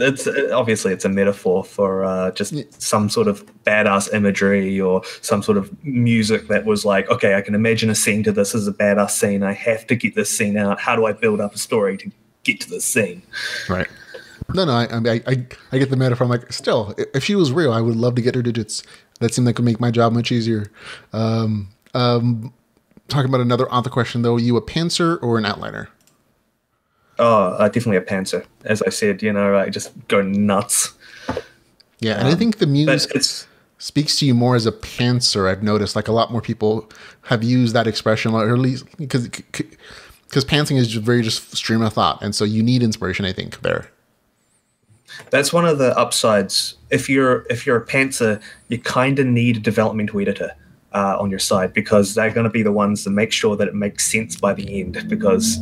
It's obviously it's a metaphor for just some sort of badass imagery or some sort of music that was like, okay, I can imagine a scene to this as a badass scene. I have to get this scene out. How do I build up a story to get to this scene? Right. No, I get the metaphor. I'm like, still, if she was real, I would love to get her digits. That seemed like it would make my job much easier. Talking about another author question though, are you a pantser or an outliner? Oh, definitely a pantser. As I said, I just go nuts. Yeah, and I think the muse speaks to you more as a pantser. I've noticed like a lot more people have used that expression, or at least because pantsing is just stream of thought, and so you need inspiration, I think, there. That's one of the upsides. If you're a pantser, you kind of need a developmental editor on your side, because they're going to be the ones to make sure that it makes sense by the end. Because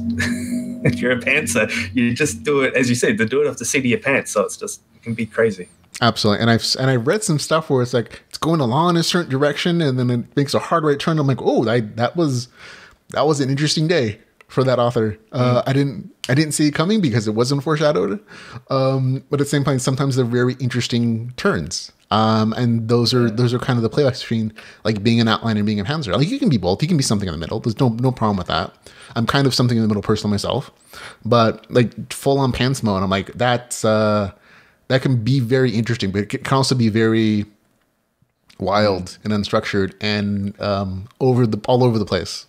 if you're a pantser, you just do it, as you said, to do it off the seat of your pants. So it can be crazy. Absolutely. And I've read some stuff where it's like it's going along in a certain direction, and then it makes a hard right turn. I'm like, oh, that was an interesting day for that author. I didn't see it coming because it wasn't foreshadowed. But at the same time, sometimes they're very interesting turns. And those are kind of the playbacks between like being an outline and being a pantser. Like you can be both. You can be something in the middle. There's no problem with that. I'm kind of something in the middle person myself, but like full on pants mode, I'm like, that can be very interesting, but it can also be very wild and unstructured and all over the place.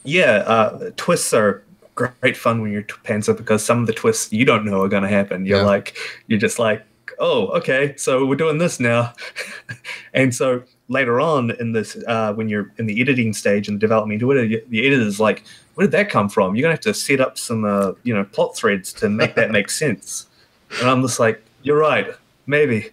Yeah, twists are great fun when you're pantser, because some of the twists you don't know are going to happen. You're just like, oh, okay, so we're doing this now. And so later on in this, when you're in the editing stage and developmental editor, the editor's like, where did that come from? You're going to have to set up some, plot threads to make that make sense. And I'm just like, you're right, maybe.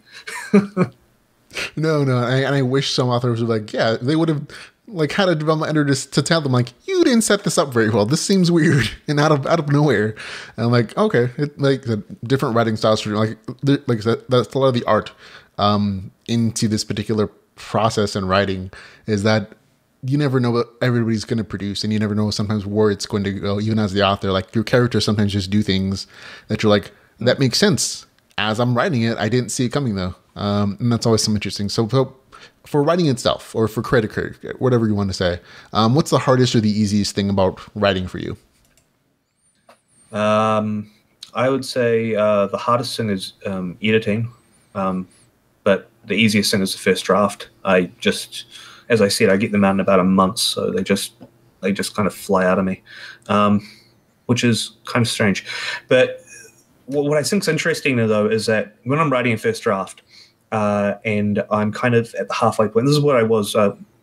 No, and I wish some authors were like, yeah, they would have like had a development editor to tell them like, you didn't set this up very well. This seems weird and out of nowhere. And I'm like, okay, like the different writing styles for like I said, that's a lot of the art into this particular process and writing, is that you never know what everybody's going to produce, and you never know sometimes where it's going to go. Even as the author, like your characters sometimes just do things that you're like, that makes sense. As I'm writing it, I didn't see it coming though, and that's always some interesting. So for writing itself, or for critic, whatever you want to say, what's the hardest or the easiest thing about writing for you? I would say the hardest thing is editing, but the easiest thing is the first draft. As I said, I get them out in about a month, so they just kind of fly out of me, which is kind of strange. But what I think is interesting though is that when I'm writing a first draft, and I'm kind of at the halfway point. This is what I was,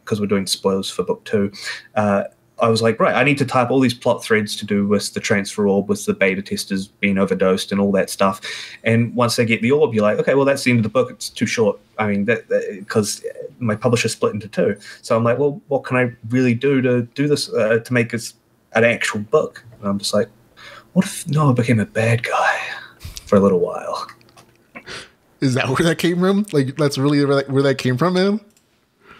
because we're doing spoilers for book 2. I was like, right, I need to type all these plot threads to do with the transfer orb, with the beta testers being overdosed and all that stuff. And once they get the orb, you're like, okay, well, that's the end of the book. It's too short. I mean, because my publisher split into 2. So I'm like, well, what can I really do to do this, to make this an actual book. And I'm just like, what if Noah became a bad guy for a little while? Is that where that came from? Like, that's really where that came from, man?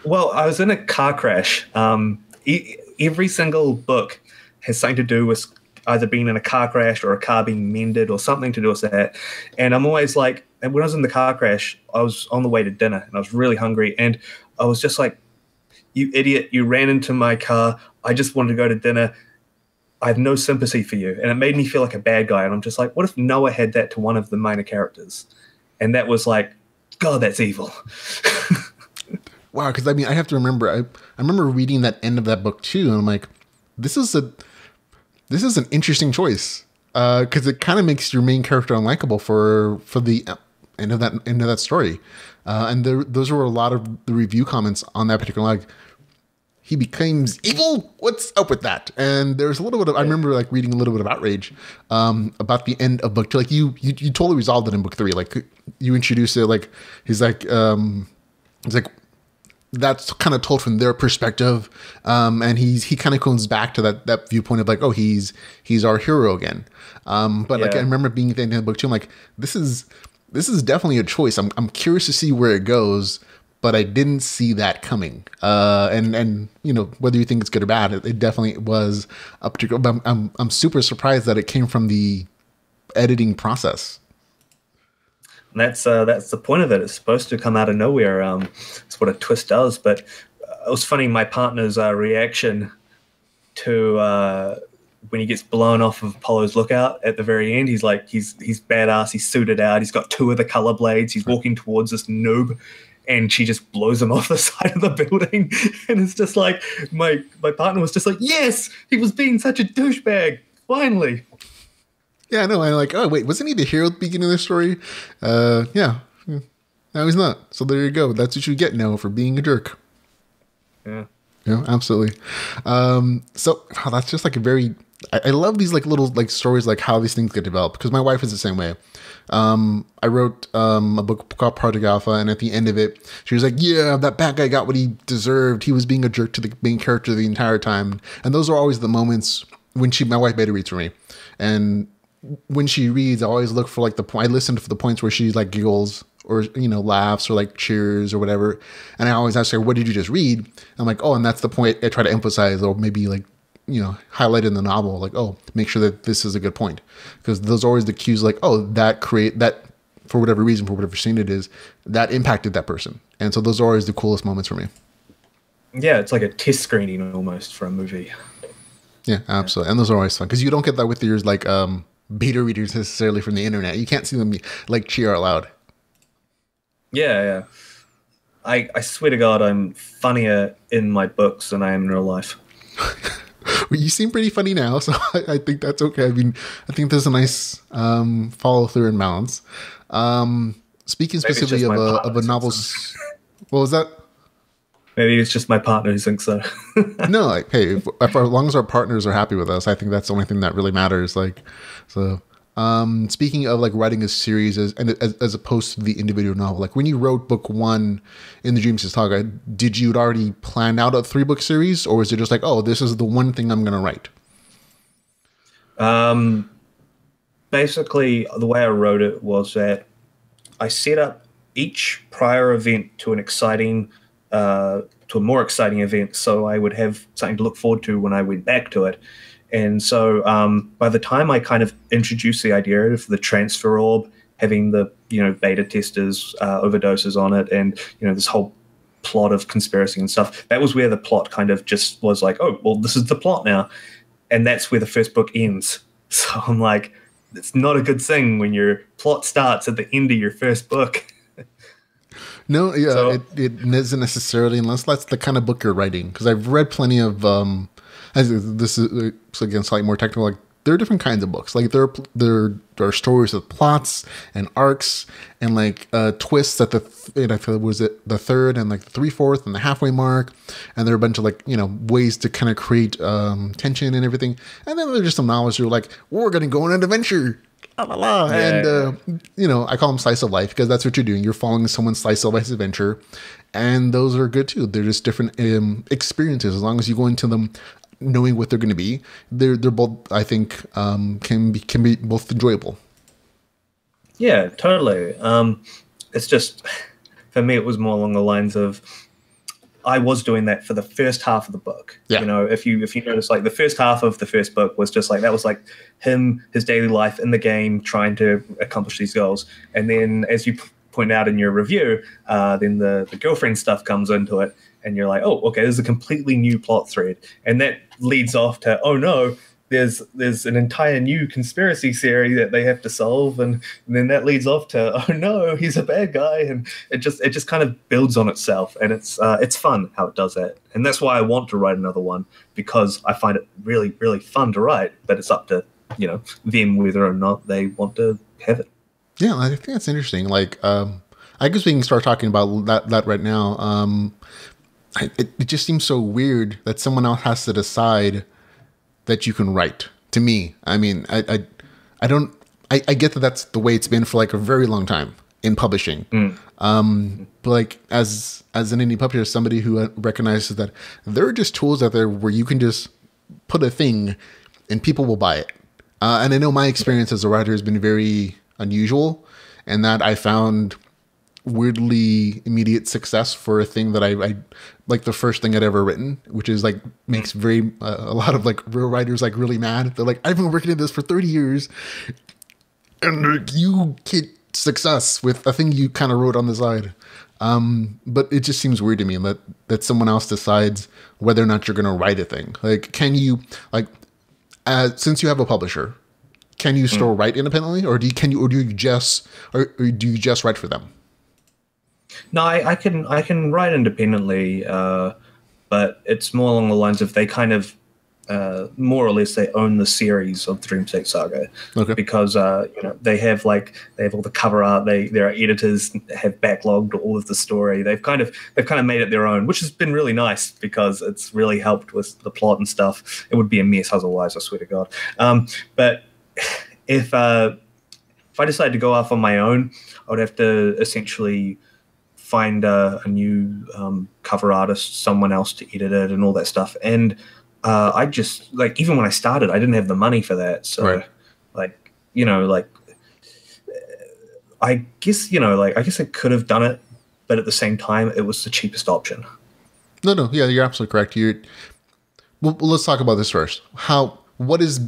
Well, I was in a car crash. Every single book has something to do with either being in a car crash or a car being mended or something to do with that. And I'm always like, and when I was in the car crash, I was on the way to dinner and I was really hungry. And I was just like, you idiot, you ran into my car. I just wanted to go to dinner. I have no sympathy for you. And it made me feel like a bad guy. And I'm just like, what if Noah had that to one of the minor characters? And that was like, God, that's evil. Wow, because I mean, I have to remember, I remember reading that end of that book too, and I'm like, this is an interesting choice, because it kind of makes your main character unlikable for the end of that story, and those were a lot of the review comments on that particular, like, he becomes evil. What's up with that? And there's a little bit of, I remember like reading a little bit of outrage about the end of book 2. Like you totally resolved it in book 3. Like you introduced it, like he's like that's kind of told from their perspective, and he kind of comes back to that viewpoint of like, oh, he's our hero again. But like I remember being at the end of the book 2, I'm like, this is definitely a choice. I'm curious to see where it goes. But I didn't see that coming. And you know, whether you think it's good or bad, it definitely was a particular. But I'm super surprised that it came from the editing process. And that's the point of it. It's supposed to come out of nowhere. It's what a twist does. But it was funny. My partner's reaction to when he gets blown off of Apollo's lookout at the very end. He's like, he's badass. He's suited out. He's got 2 of the color blades. He's walking towards this noob. And she just blows him off the side of the building. And it's just like, my partner was just like, yes, he was being such a douchebag. Finally. Yeah, I know. I'm like, oh, wait, wasn't he the hero at the beginning of the story? Yeah. No, he's not. So there you go. That's what you get now for being a jerk. Yeah. Yeah, absolutely. So that's just like a very, I love these like little like stories, like how these things get developed, because my wife is the same way. I wrote a book called Project Alpha, and at the end of it, she was like, yeah, that bad guy got what he deserved. He was being a jerk to the main character the entire time. And those are always the moments when my wife beta reads for me. And when she reads, I always look for like I listen for the points where she like giggles or, you know, laughs or like cheers or whatever. And I always ask her, what did you just read? And I'm like, oh, and that's the point I try to emphasize, or maybe like, you know, highlight in the novel, like, oh, make sure that this is a good point, because those are always the cues, like, oh, that for whatever reason, for whatever scene it is, that impacted that person. And so those are always the coolest moments for me. Yeah, it's like a test screening almost for a movie. Yeah, absolutely. And those are always fun, because you don't get that with your like beta readers necessarily from the internet. You can't see them like cheer out loud. Yeah. I swear to God, I'm funnier in my books than I am in real life. Well, you seem pretty funny now, so I think that's okay. I mean, I think there's a nice follow through and balance. Speaking specifically of a novel, what was that? Maybe it's just my partner who thinks so. No, like, hey, if as long as our partners are happy with us, I think that's the only thing that really matters. Like, so. Speaking of like writing a series as opposed to the individual novel, like when you wrote book 1 in the Dream State Saga, did you already plan out a 3-book series, or is it just like, oh, this is the one thing I'm going to write? Basically, the way I wrote it was that I set up each prior event to an exciting, to a more exciting event, so I would have something to look forward to when I went back to it. And so by the time I kind of introduced the idea of the transfer orb, having the, you know, beta testers overdoses on it, and, you know, this whole plot of conspiracy and stuff, that was where the plot kind of just was like, oh, well, this is the plot now. And that's where the first book ends. So I'm like, it's not a good thing when your plot starts at the end of your first book. No, yeah, so, it isn't necessarily, unless that's the kind of book you're writing. Because I've read plenty of... this is again slightly more technical. Like, there are different kinds of books. Like there are stories with plots and arcs and like twists at I feel was it the third and like the 3/4 and the halfway mark. And there are a bunch of like, you know, ways to kind of create tension and everything. And then there's just some novels who are like, we're gonna go on an adventure. La, la, la. Yeah. And you know, I call them slice of life because that's what you're doing. You're following someone's slice of life adventure, and those are good too. They're just different experiences as long as you go into them knowing what they're going to be, they're both, I think, can be both enjoyable. Yeah, totally. It's just, for me, it was more along the lines of, I was doing that for the first half of the book. Yeah. You know, if you notice, like the first half of the first book was just like, that was like him, his daily life in the game, trying to accomplish these goals. And then as you point out in your review, then the girlfriend stuff comes into it, and you're like, oh, okay, there's a completely new plot thread. And that leads off to, oh no, there's an entire new conspiracy theory that they have to solve, and then that leads off to, oh no, he's a bad guy, and it just kind of builds on itself, and it's fun how it does that, and that's why I want to write another one, because I find it really, really fun to write, but it's up to them whether or not they want to have it. Yeah, I think that's interesting. Like, I guess we can start talking about that right now. It just seems so weird that someone else has to decide that you can write. To me, I mean, I get that that's the way it's been for like a very long time in publishing. But like as an indie publisher, somebody who recognizes that there are just tools out there where you can just put a thing and people will buy it. And I know my experience as a writer has been very unusual, and that I found weirdly immediate success for a thing that I like, the first thing I'd ever written, which is like makes a lot of like real writers like really mad. They're like, I've been working at this for 30 years and you get success with a thing you kind of wrote on the side. But it just seems weird to me that someone else decides whether or not you're going to write a thing. Like, can you, like, since you have a publisher, can you still write independently, or do you just write for them? No, I can write independently, but it's more along the lines of they kind of more or less they own the series of Dream State Saga, because they have all the cover art. Their editors have backlogged all of the story. They've kind of made it their own, which has been really nice because it's really helped with the plot and stuff. It would be a mess otherwise, I swear to God. But if I decided to go off on my own, I would have to essentially find a new cover artist, someone else to edit it and all that stuff. And I just, like, even when I started, I didn't have the money for that. So, I guess I could have done it, but at the same time, it was the cheapest option. No, yeah, you're absolutely correct. Well, let's talk about this first. What is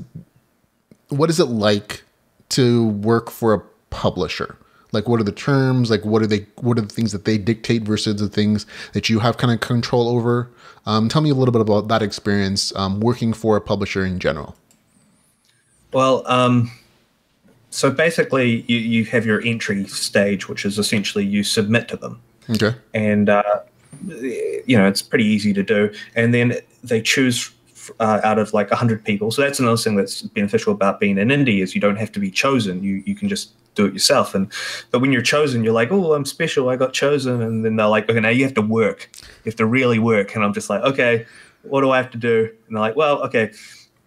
it like to work for a publisher? Like, what are the terms? Like, what are the things that they dictate versus the things that you have kind of control over? Tell me a little bit about that experience working for a publisher in general. Well, so basically you have your entry stage, which is essentially you submit to them. Okay. And, it's pretty easy to do. And then they choose out of like 100 people. So that's another thing that's beneficial about being an indie is you don't have to be chosen. You can just do it yourself. But when you're chosen, you're like, oh, I'm special, I got chosen. And then they're like, okay, now you have to work. You have to really work. And I'm just like, okay, what do I have to do? And they're like, well, okay,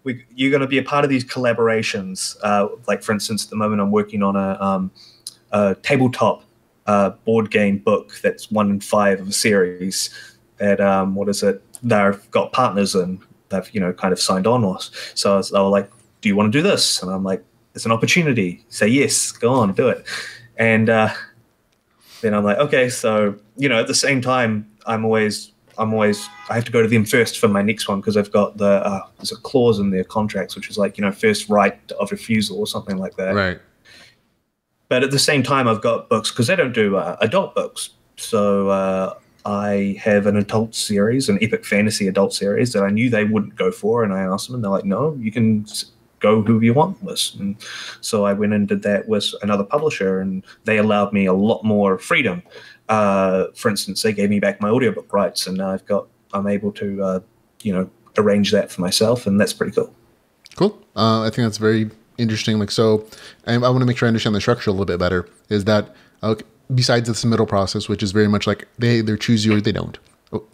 you're going to be a part of these collaborations. Like, for instance, at the moment I'm working on a tabletop board game book that's 1 in 5 of a series that, they've got partners in. They've, kind of signed on us. So they were like, do you want to do this? And I'm like, it's an opportunity. Say yes, go on, do it. And then I'm like, okay. So, at the same time, I have to go to them first for my next one because I've got there's a clause in their contracts, which is like, first right of refusal or something like that. Right. But at the same time, I've got books because they don't do adult books. So I have an adult series, an epic fantasy adult series that I knew they wouldn't go for. And I asked them and they're like, no, you can go who you want with. And so I went and did that with another publisher and they allowed me a lot more freedom. For instance, they gave me back my audiobook rights and I'm able to, arrange that for myself. And that's pretty cool. Cool. I think that's very interesting. Like, so I want to make sure I understand the structure a little bit better is that, besides the submittal process, which is very much like they either choose you or they don't.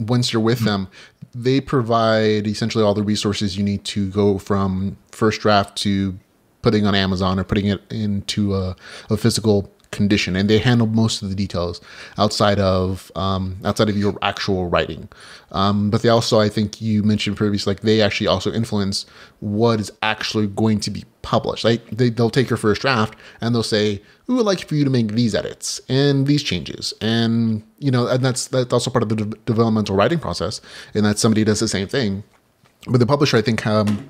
Once you're with them, they provide essentially all the resources you need to go from first draft to putting on Amazon or putting it into a physical condition, and they handle most of the details outside of your actual writing. But they also, I think you mentioned previously, like they actually also influence what is actually going to be published. Like they'll take your first draft and they'll say, we would like for you to make these edits and these changes. And, and that's also part of the developmental writing process. And that somebody does the same thing. But the publisher, I think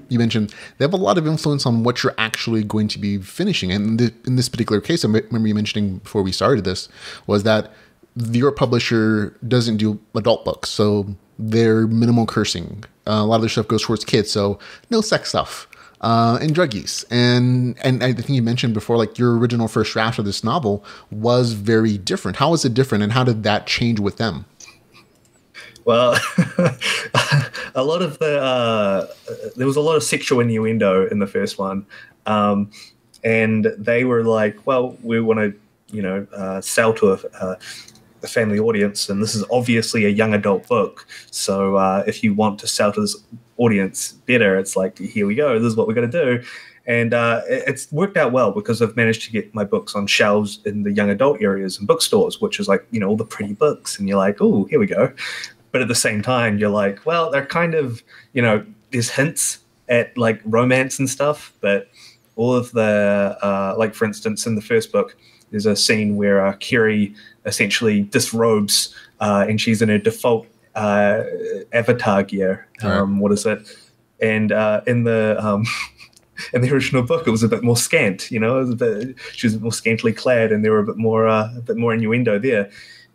you mentioned, they have a lot of influence on what you're actually going to be finishing. And in this particular case, I remember you mentioning before we started this, was that your publisher doesn't do adult books. So they're minimal cursing. A lot of their stuff goes towards kids. So no sex stuff and drug use. And I think you mentioned before, like your original first draft of this novel was very different. How was it different? And how did that change with them? Well, a lot of there was a lot of sexual innuendo in the first one. And they were like, well, we want to, sell to a family audience. And this is obviously a young adult book. So if you want to sell to this audience better, it's like, here we go. This is what we're going to do. And it's worked out well because I've managed to get my books on shelves in the young adult areas and bookstores, which is like, all the pretty books. And you're like, oh, here we go. But at the same time, you're like, well, they're kind of, there's hints at like romance and stuff, but all of the, like for instance, in the first book, there's a scene where Kerry essentially disrobes and she's in her default avatar gear. Right. What is it? And in the original book, it was a bit more scant. She was a bit more scantily clad, and there were a bit more innuendo there.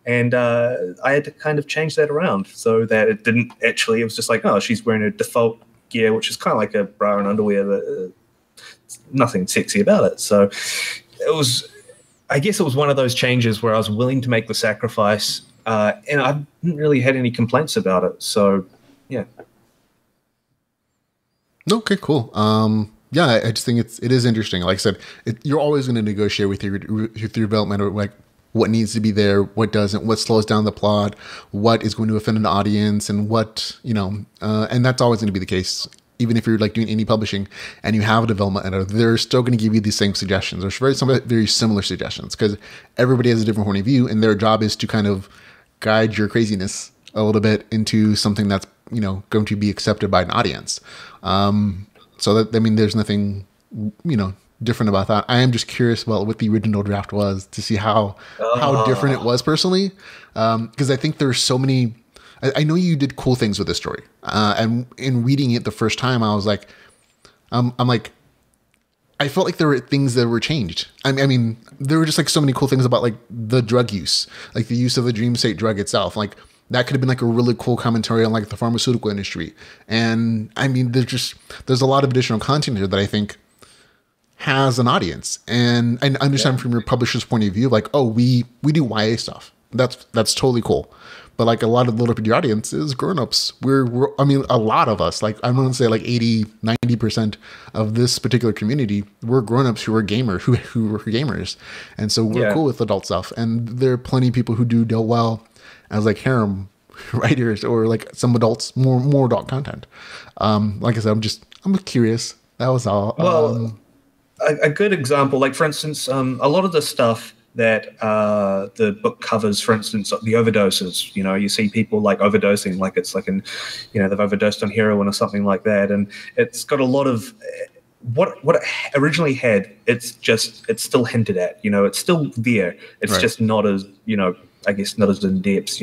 And I had to kind of change that around so that it didn't actually. It was just like, oh, she's wearing her default gear, which is kind of like a bra and underwear, but nothing sexy about it. So it was. I guess it was one of those changes where I was willing to make the sacrifice, and I didn't really had any complaints about it. So, yeah. Okay, cool. Yeah, I just think it is interesting. Like I said, you're always going to negotiate with your development, or like what needs to be there, what doesn't, what slows down the plot, what is going to offend an audience, and what and that's always going to be the case. Even if you're like doing indie publishing and you have a development editor, they're still going to give you these same suggestions, or very similar suggestions, because everybody has a different point of view, and their job is to kind of guide your craziness a little bit into something that's going to be accepted by an audience. So that, I mean, there's nothing different about that. I am just curious about what the original draft was to see how different it was personally, because I think there's so many. I know you did cool things with this story, and in reading it the first time, I was like, I'm like, I felt like there were things that were changed. I mean, there were just like so many cool things about like the drug use, like the use of the Dream State drug itself, like that could have been like a really cool commentary on like the pharmaceutical industry. And I mean, there's a lot of additional content here that I think has an audience, and I understand from your publisher's point of view, like, oh, we do YA stuff. That's totally cool. But like a lot of the LitRPG audience is grown-ups. I mean, a lot of us, like I'm going to say like 80-90% of this particular community, we're grown-ups who are who are gamers. And so we're cool with adult stuff. And there are plenty of people who do well as like harem writers, or like some adults, more adult content. Like I said, I'm curious. That was all. Well, a good example, like for instance, a lot of the stuff that the book covers, for instance, the overdoses. You see people like overdosing, like it's like they've overdosed on heroin or something like that, and it's got a lot of what it originally had. It's still hinted at. It's still there. It's just not as I guess not as in depth.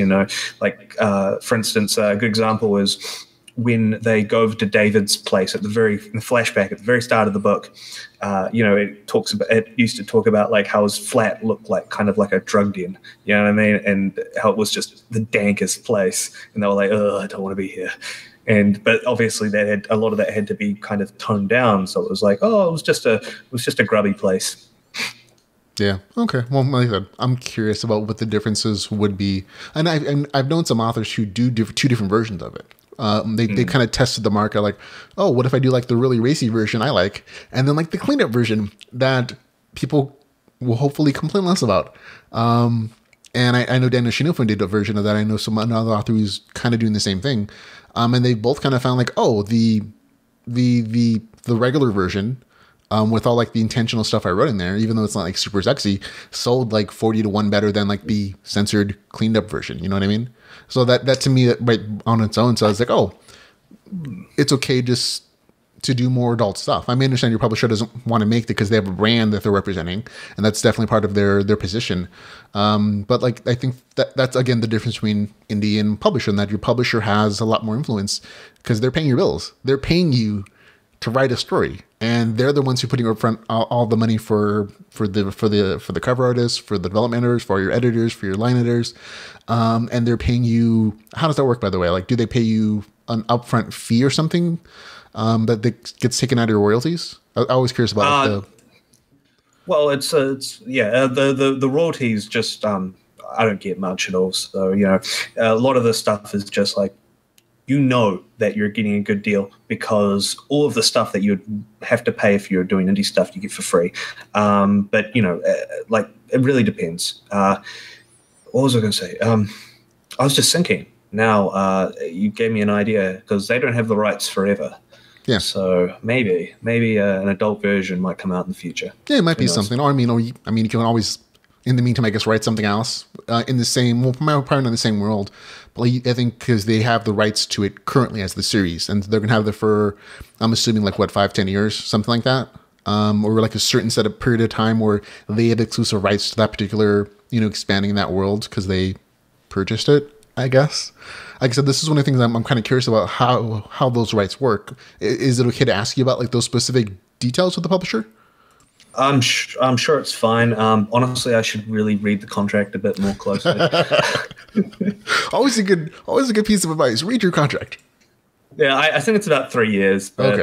Like for instance, a good example is when they go over to David's place in the flashback at the very start of the book. It used to talk about like how his flat looked like kind of like a drug den, you know what I mean, and how it was just the dankest place, and they were like, oh, I don't want to be here. But obviously a lot of that had to be kind of toned down, so it was like, oh, it was just a grubby place. Yeah. Okay. Well, like I said, I'm curious about what the differences would be, and I've known some authors who do two different versions of it. They kind of tested the market, like, oh, what if I do like the really racy version I like, and then like the cleanup version that people will hopefully complain less about. And I know Daniel Shinofun did a version of that. I know another author who's kind of doing the same thing. And they both kind of found like, oh, the regular version with all like the intentional stuff I wrote in there, even though it's not like super sexy, sold like 40 to 1 better than like the censored, cleaned up version. You know what I mean? So that to me, that right on its own. So I was like, oh, it's okay just to do more adult stuff. I may understand your publisher doesn't want to make it because they have a brand that they're representing, and that's definitely part of their position. But like, I think that's again the difference between indie and publisher, in that your publisher has a lot more influence because they're paying your bills. They're paying you to write a story, and they're the ones who are putting up front all the money for the cover artists, for the development editors, for your editors, for your line editors, and they're paying you. How does that work, by the way? Like, do they pay you an upfront fee or something that gets taken out of your royalties? I was curious about well, the royalties just I don't get much at all. So a lot of the stuff is just like, that you're getting a good deal because all of the stuff that you'd have to pay if you're doing indie stuff you get for free. But like, it really depends. What was I going to say? I was just thinking. Now you gave me an idea, because they don't have the rights forever. Yeah. So maybe an adult version might come out in the future. Yeah, it might be something. Or you can always, in the meantime, I guess, write something else in the same, well, probably not in the same world. But I think because they have the rights to it currently as the series, and they're gonna have it for, I'm assuming, like 5-10 years, something like that, or like a certain set of period of time where they have exclusive rights to that particular, expanding that world because they purchased it, I guess. Like I said, this is one of the things I'm kind of curious about, how those rights work. Is it okay to ask you about like those specific details with the publisher? I'm sure it's fine. Honestly, I should really read the contract a bit more closely. always a good piece of advice. Read your contract. Yeah, I think it's about 3 years. But,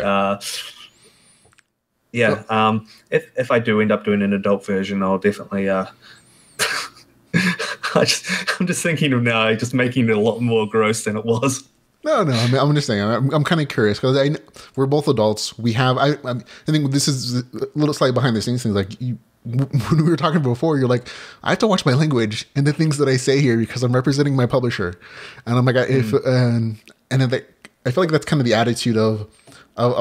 okay. If I do end up doing an adult version, I'll definitely. I'm just thinking of now, just making it a lot more gross than it was. No. I mean, I'm just saying. I'm kind of curious because we're both adults. We have. I think this is a little slightly behind the scenes things. Like when we were talking before, you're like, I have to watch my language and the things that I say here because I'm representing my publisher, and I'm like, and then I feel like that's kind of the attitude of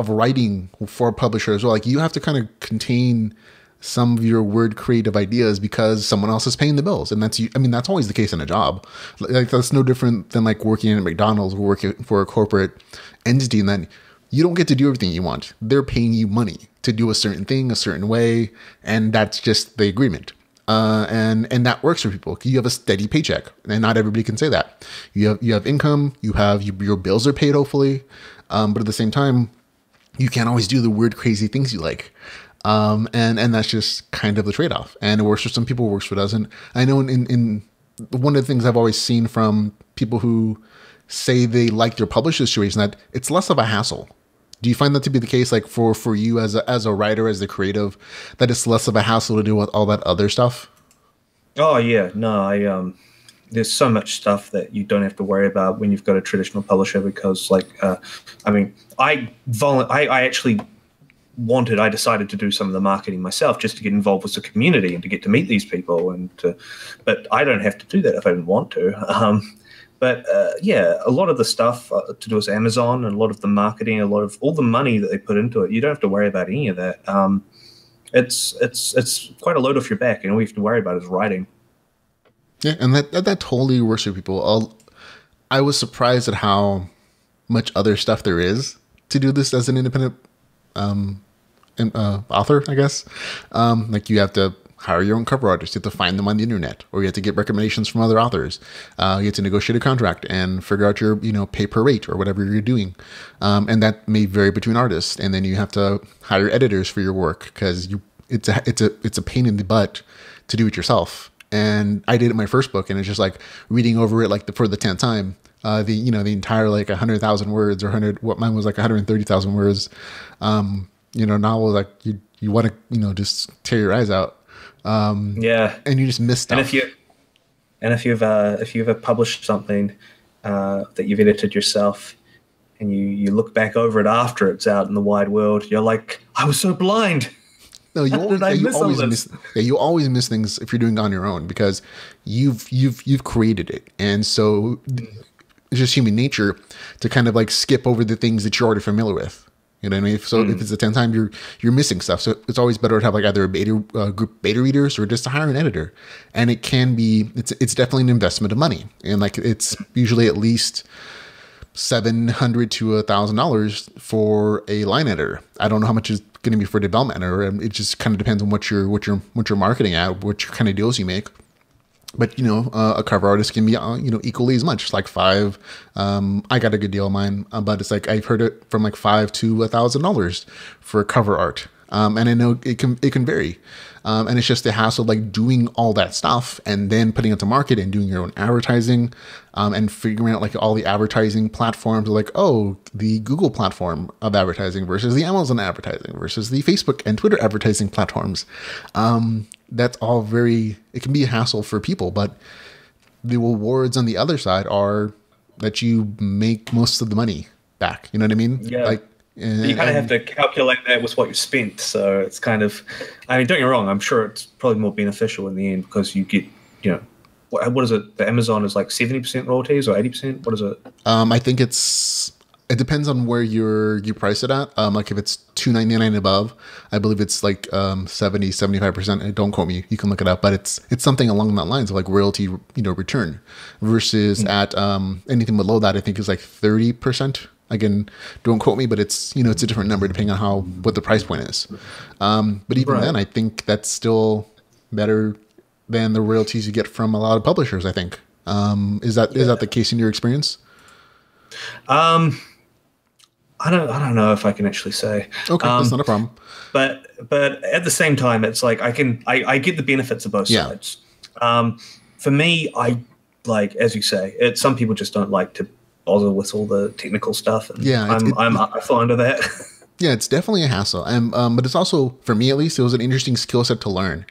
writing for a publisher as well. Like you have to kind of contain some of your word creative ideas because someone else is paying the bills, and that's always the case in a job. Like that's no different than like working at McDonald's or working for a corporate entity, and then you don't get to do everything you want. They're paying you money to do a certain thing a certain way, and that's just the agreement. And that works for people. You have a steady paycheck, and not everybody can say that. You have income. Your bills are paid, hopefully, but at the same time, you can't always do the weird, crazy things you like. And that's just kind of the trade-off. And it works for some people, works for doesn't. I know in one of the things I've always seen from people who say they like their publisher situation, that it's less of a hassle. Do you find that to be the case, like for you as a writer, as the creative, that it's less of a hassle to do with all that other stuff? Oh yeah, no, there's so much stuff that you don't have to worry about when you've got a traditional publisher because, I decided to do some of the marketing myself just to get involved with the community and to get to meet these people, but I don't have to do that if I didn't want to. A lot of the stuff to do with Amazon and a lot of the marketing, all the money that they put into it, you don't have to worry about any of that. It's quite a load off your back, and all you have to worry about is writing. Yeah, and that totally works for people. I was surprised at how much other stuff there is to do this as an independent author, I guess. Like you have to hire your own cover artist, you have to find them on the internet, or you have to get recommendations from other authors. You have to negotiate a contract and figure out your pay per rate or whatever you're doing, and that may vary between artists. And then you have to hire editors for your work because it's a pain in the butt to do it yourself. And I did it in my first book, and it's just like reading over it for the 10th time. The entire 100,000 words or mine was 130,000 words. Novel, like you want to just tear your eyes out. And you just miss stuff. And if you've ever published something that you've edited yourself, and you look back over it after it's out in the wide world, you're like, I was so blind. No, you always miss things if you're doing it on your own because you've created it, and so it's just human nature to kind of skip over the things that you're already familiar with. You know what I mean? So if it's the 10th time, you're missing stuff. So it's always better to have like either a group beta readers or just to hire an editor. And it can be, it's definitely an investment of money. And like it's usually at least $700 to $1,000 for a line editor. I don't know how much is going to be for a development editor. It just kind of depends on what you're marketing at, what kind of deals you make. But, you know, a cover artist can be, you know, equally as much. It's like $5. I got a good deal of mine, but it's like I've heard it from like $5 to $1,000 for cover art. And I know it can vary. And it's just the hassle of like doing all that stuff and then putting it to market and doing your own advertising, and figuring out like all the advertising platforms, like, oh, the Google platform of advertising versus the Amazon advertising versus the Facebook and Twitter advertising platforms. That's all it can be a hassle for people, but the rewards on the other side are that you make most of the money back. You know what I mean? Yeah. Like, you kind of have to calculate that with what you spent. So it's kind of, I mean, don't get me wrong, I'm sure it's probably more beneficial in the end because you get, you know, what is it? The Amazon is like 70% royalties or 80%? What is it? I think it depends on where you price it at. Like if it's $2.99 above, I believe it's like 75%. Don't quote me. You can look it up, but it's something along that lines of like royalty, you know, return versus at anything below that, I think is like 30%. Again, don't quote me, but it's, you know, it's a different number depending on what the price point is. But even then, I think that's still better than the royalties you get from a lot of publishers, I think. Is that the case in your experience? I don't know if I can actually say. Okay, that's not a problem. But at the same time, it's like I get the benefits of both sides. For me, I like, as you say, some people just don't like to bother with all the technical stuff, and I fall under that. Yeah, it's definitely a hassle, and but it's also, for me at least, it was an interesting skill set to learn.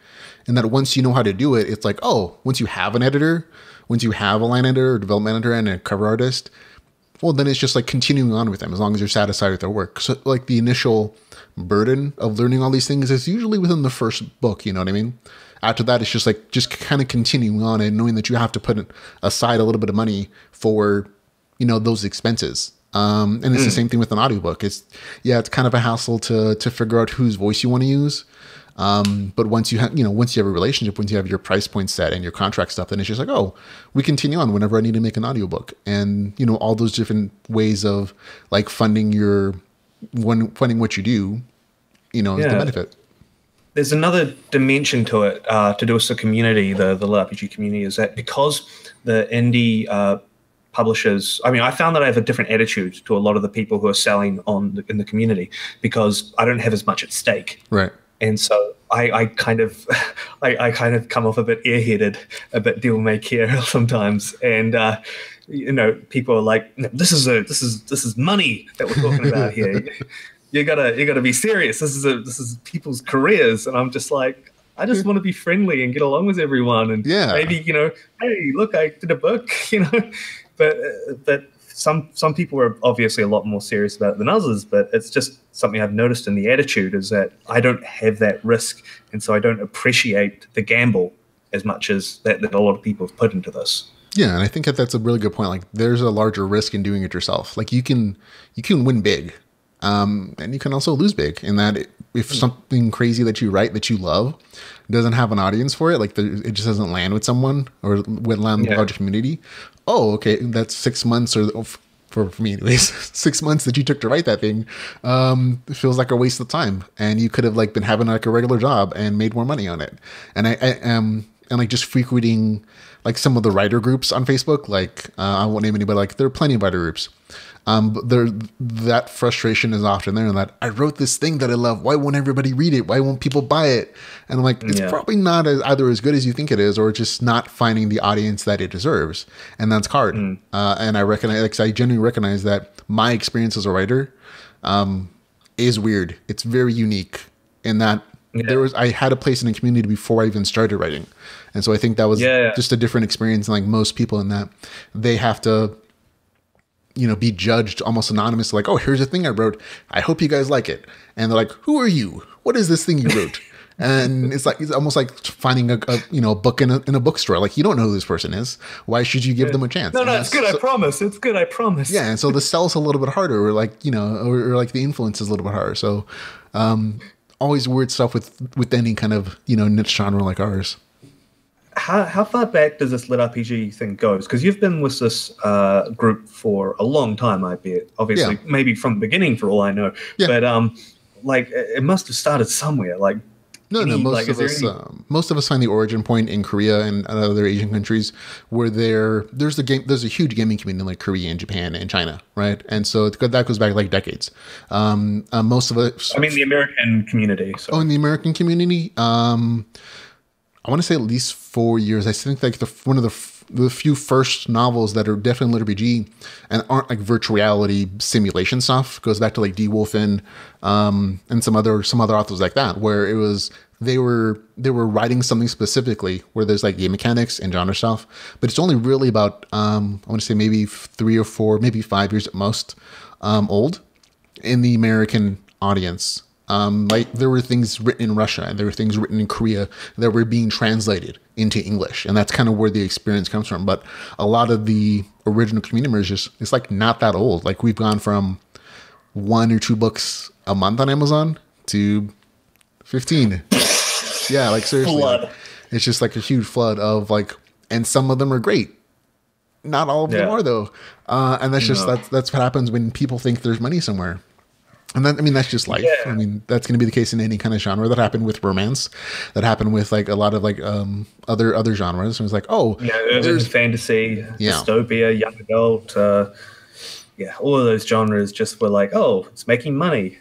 And that once you know how to do it, it's like, oh, once you have an editor, once you have a line editor, or development editor, and a cover artist, well, then it's just like continuing on with them as long as you're satisfied with their work. So like the initial burden of learning all these things is usually within the first book, you know what I mean? After that, it's just kind of continuing on and knowing that you have to put aside a little bit of money for, you know, those expenses. And it's the same thing with an audiobook. It's kind of a hassle to figure out whose voice you want to use. But once you have a relationship, once you have your price point set and your contract stuff, then it's just like, oh, we continue on whenever I need to make an audiobook. And, you know, all those different ways of like funding what you do, you know, is the benefit. There's another dimension to it, to do with the community, the LitRPG community, is that because the indie publishers, I mean, I found that I have a different attitude to a lot of the people who are selling in the community because I don't have as much at stake. Right. And so I kind of come off a bit airheaded, a bit devil may care sometimes, and you know, people are like, this is money that we're talking about here. You gotta be serious. This is people's careers, and I'm just like, I just want to be friendly and get along with everyone, and maybe, you know, hey, look, I did a book, you know, but. Some people are obviously a lot more serious about it than others, but it's just something I've noticed in the attitude is that I don't have that risk, and so I don't appreciate the gamble as much as that a lot of people have put into this. Yeah, and I think that's a really good point. Like, there's a larger risk in doing it yourself. Like, you can win big, and you can also lose big. In that, if something crazy that you write that you love doesn't have an audience for it, like it just doesn't land with someone or with land a larger community. Oh, okay, that's 6 months, or for me anyways, 6 months that you took to write that thing, it feels like a waste of time. And you could have like been having like a regular job and made more money on it. And I am, and like just frequenting like some of the writer groups on Facebook, like I won't name anybody, like there are plenty of writer groups. But that frustration is often there, and that I wrote this thing that I love. Why won't everybody read it? Why won't people buy it? And I'm like, it's probably not either as good as you think it is, or just not finding the audience that it deserves. And that's hard. And I recognize, like, I genuinely recognize that my experience as a writer is weird. It's very unique in that I had a place in the community before I even started writing. And so I think that was just a different experience than like most people, in that they have to, you know, be judged almost anonymous, like, oh, here's a thing I wrote. I hope you guys like it. And they're like, who are you? What is this thing you wrote? And it's almost like finding a book in a bookstore. Like, you don't know who this person is. Why should you give them a chance? No, it's good. I promise. It's good. I promise. Yeah, and so the sell's a little bit harder, or like the influence is a little bit harder. So, always weird stuff with any kind of niche genre like ours. How far back does this LitRPG thing go? Because you've been with this group for a long time, I bet. Obviously, maybe from the beginning, for all I know. Yeah. But like, it must have started somewhere. Like. No. Most of us find the origin point in Korea and other Asian countries where there's a huge gaming community in like Korea and Japan and China, right? And so that goes back like decades. Most of us. I mean, the American community. So. Oh, in the American community, I want to say at least 4 years. I think like one of the few first novels that are definitely LitRPG and aren't like virtual reality simulation stuff goes back to like D. Wolfen and some other authors like that, where it was they were writing something specifically where there's like game mechanics and genre stuff, but it's only really about I want to say maybe 3 or 4, maybe 5 years at most old in the American audience. Like there were things written in Russia and there were things written in Korea that were being translated into English, and that's kind of where the experience comes from. But a lot of the original community members it's like not that old. Like we've gone from 1 or 2 books a month on Amazon to 15. Yeah, like seriously, like, it's just like a huge flood of like, and some of them are great. Not all of them are though, and that's just that's what happens when people think there's money somewhere. And then, I mean, that's just life. Yeah. I mean, that's going to be the case in any kind of genre. That happened with romance. That happened with like a lot of like other genres. It was like, oh, there's fantasy, dystopia, young adult. All of those genres just were like, oh, it's making money.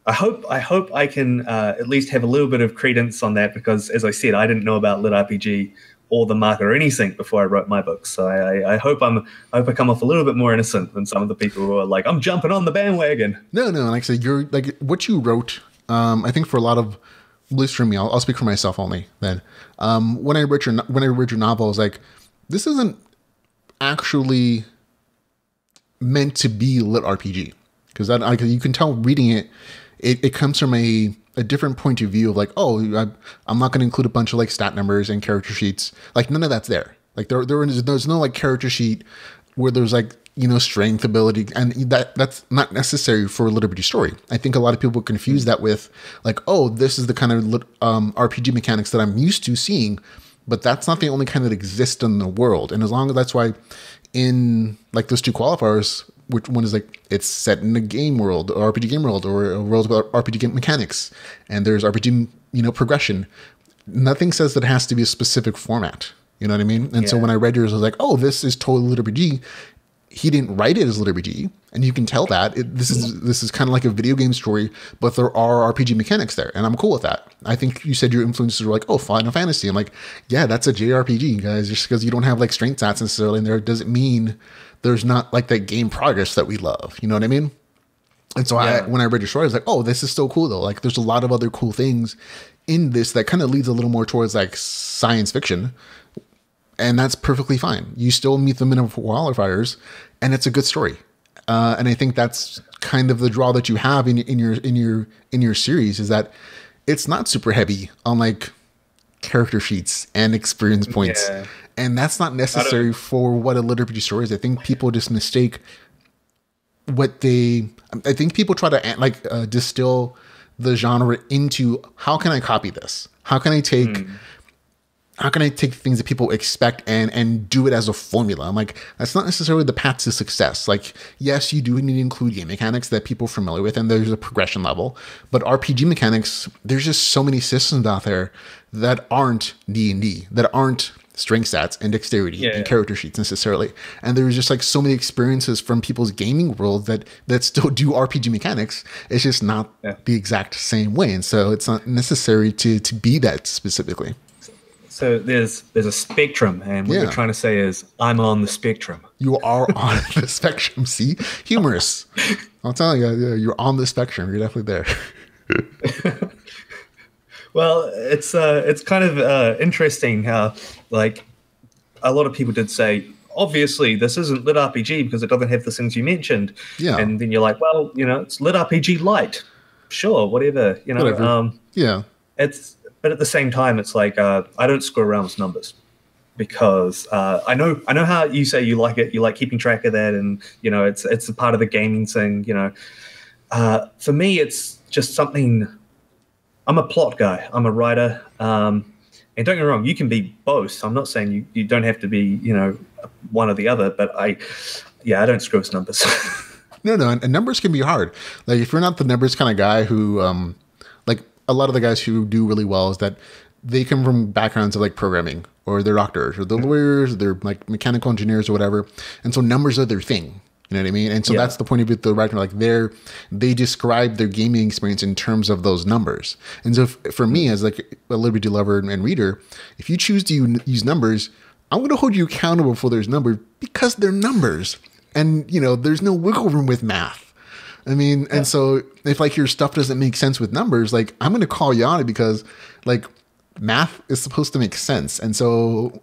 I hope I can at least have a little bit of credence on that, because, as I said, I didn't know about LitRPG or the market or anything before I wrote my books. So I hope I come off a little bit more innocent than some of the people who are like, I'm jumping on the bandwagon. No, like I said, you're like what you wrote. I think for a lot of, at least for me, I'll speak for myself only. Then when I read your novel, I was like, this isn't actually meant to be LitRPG, because you can tell reading it. It comes from a different point of view of like, oh, I'm not going to include a bunch of like stat numbers and character sheets. Like none of that's there. Like there's no like character sheet where there's like, strength, ability, and that's not necessary for a LitRPG story. I think a lot of people confuse that with like, oh, this is the kind of RPG mechanics that I'm used to seeing, but that's not the only kind that exists in the world. And as long as that's why in like those 2 qualifiers, which one is like it's set in a game world, or RPG game world, or a world with RPG game mechanics, and there's RPG progression. Nothing says that it has to be a specific format. You know what I mean? And so when I read yours, I was like, oh, this is totally LitRPG. He didn't write it as LitRPG, and you can tell that this is kind of like a video game story, but there are RPG mechanics there, and I'm cool with that. I think you said your influences were like, oh, Final Fantasy. I'm like, yeah, that's a JRPG, guys. Just because you don't have like strength stats necessarily in there doesn't mean there's not like that game progress that we love. You know what I mean? And so when I read your story, I was like, oh, this is so cool though. Like there's a lot of other cool things in this that kind of leads a little more towards like science fiction. And that's perfectly fine. You still meet the minimum qualifiers, and it's a good story. And I think that's kind of the draw that you have in your series, is that it's not super heavy on like character sheets and experience points. Yeah. And that's not necessary for what a LitRPG story is. I think people just mistake I think people try to distill the genre into, how can I copy this? How can I take things that people expect and do it as a formula? I'm like, that's not necessarily the path to success. Like, yes, you do need to include game mechanics that people are familiar with, and there's a progression level. But RPG mechanics, there's just so many systems out there that aren't D&D, that aren't strength stats and dexterity and character sheets necessarily. And there's just like so many experiences from people's gaming world that still do RPG mechanics. It's just not the exact same way. And so it's not necessary to be that specifically. So there's a spectrum, and what you're trying to say is, I'm on the spectrum. You are on the spectrum. See? Humorous. I'll tell you, you're on the spectrum. You're definitely there. Well, it's kind of interesting how, like, a lot of people did say, obviously, this isn't LitRPG because it doesn't have the things you mentioned. Yeah. And then you're like, well, it's LitRPG light. Sure, whatever. Whatever. but at the same time, it's like I don't screw around with numbers because I know how you say you like it. You like keeping track of that, and it's a part of the gaming thing. For me, it's just something. I'm a plot guy. I'm a writer. And don't get me wrong, you can be both. I'm not saying you don't have to be, one or the other, but I don't screw with numbers. No, and numbers can be hard. Like if you're not the numbers kind of guy who, like a lot of the guys who do really well is that they come from backgrounds of like programming, or they're doctors, or they're lawyers, they're like mechanical engineers or whatever. And so numbers are their thing. You know what I mean? And so that's the point of it, the writer, like they describe their gaming experience in terms of those numbers. And so for me as like a LitRPG lover and reader, if you choose to use numbers, I'm going to hold you accountable for those numbers because they're numbers. And, there's no wiggle room with math. I mean, and so if like your stuff doesn't make sense with numbers, like I'm going to call you on it because like math is supposed to make sense. And so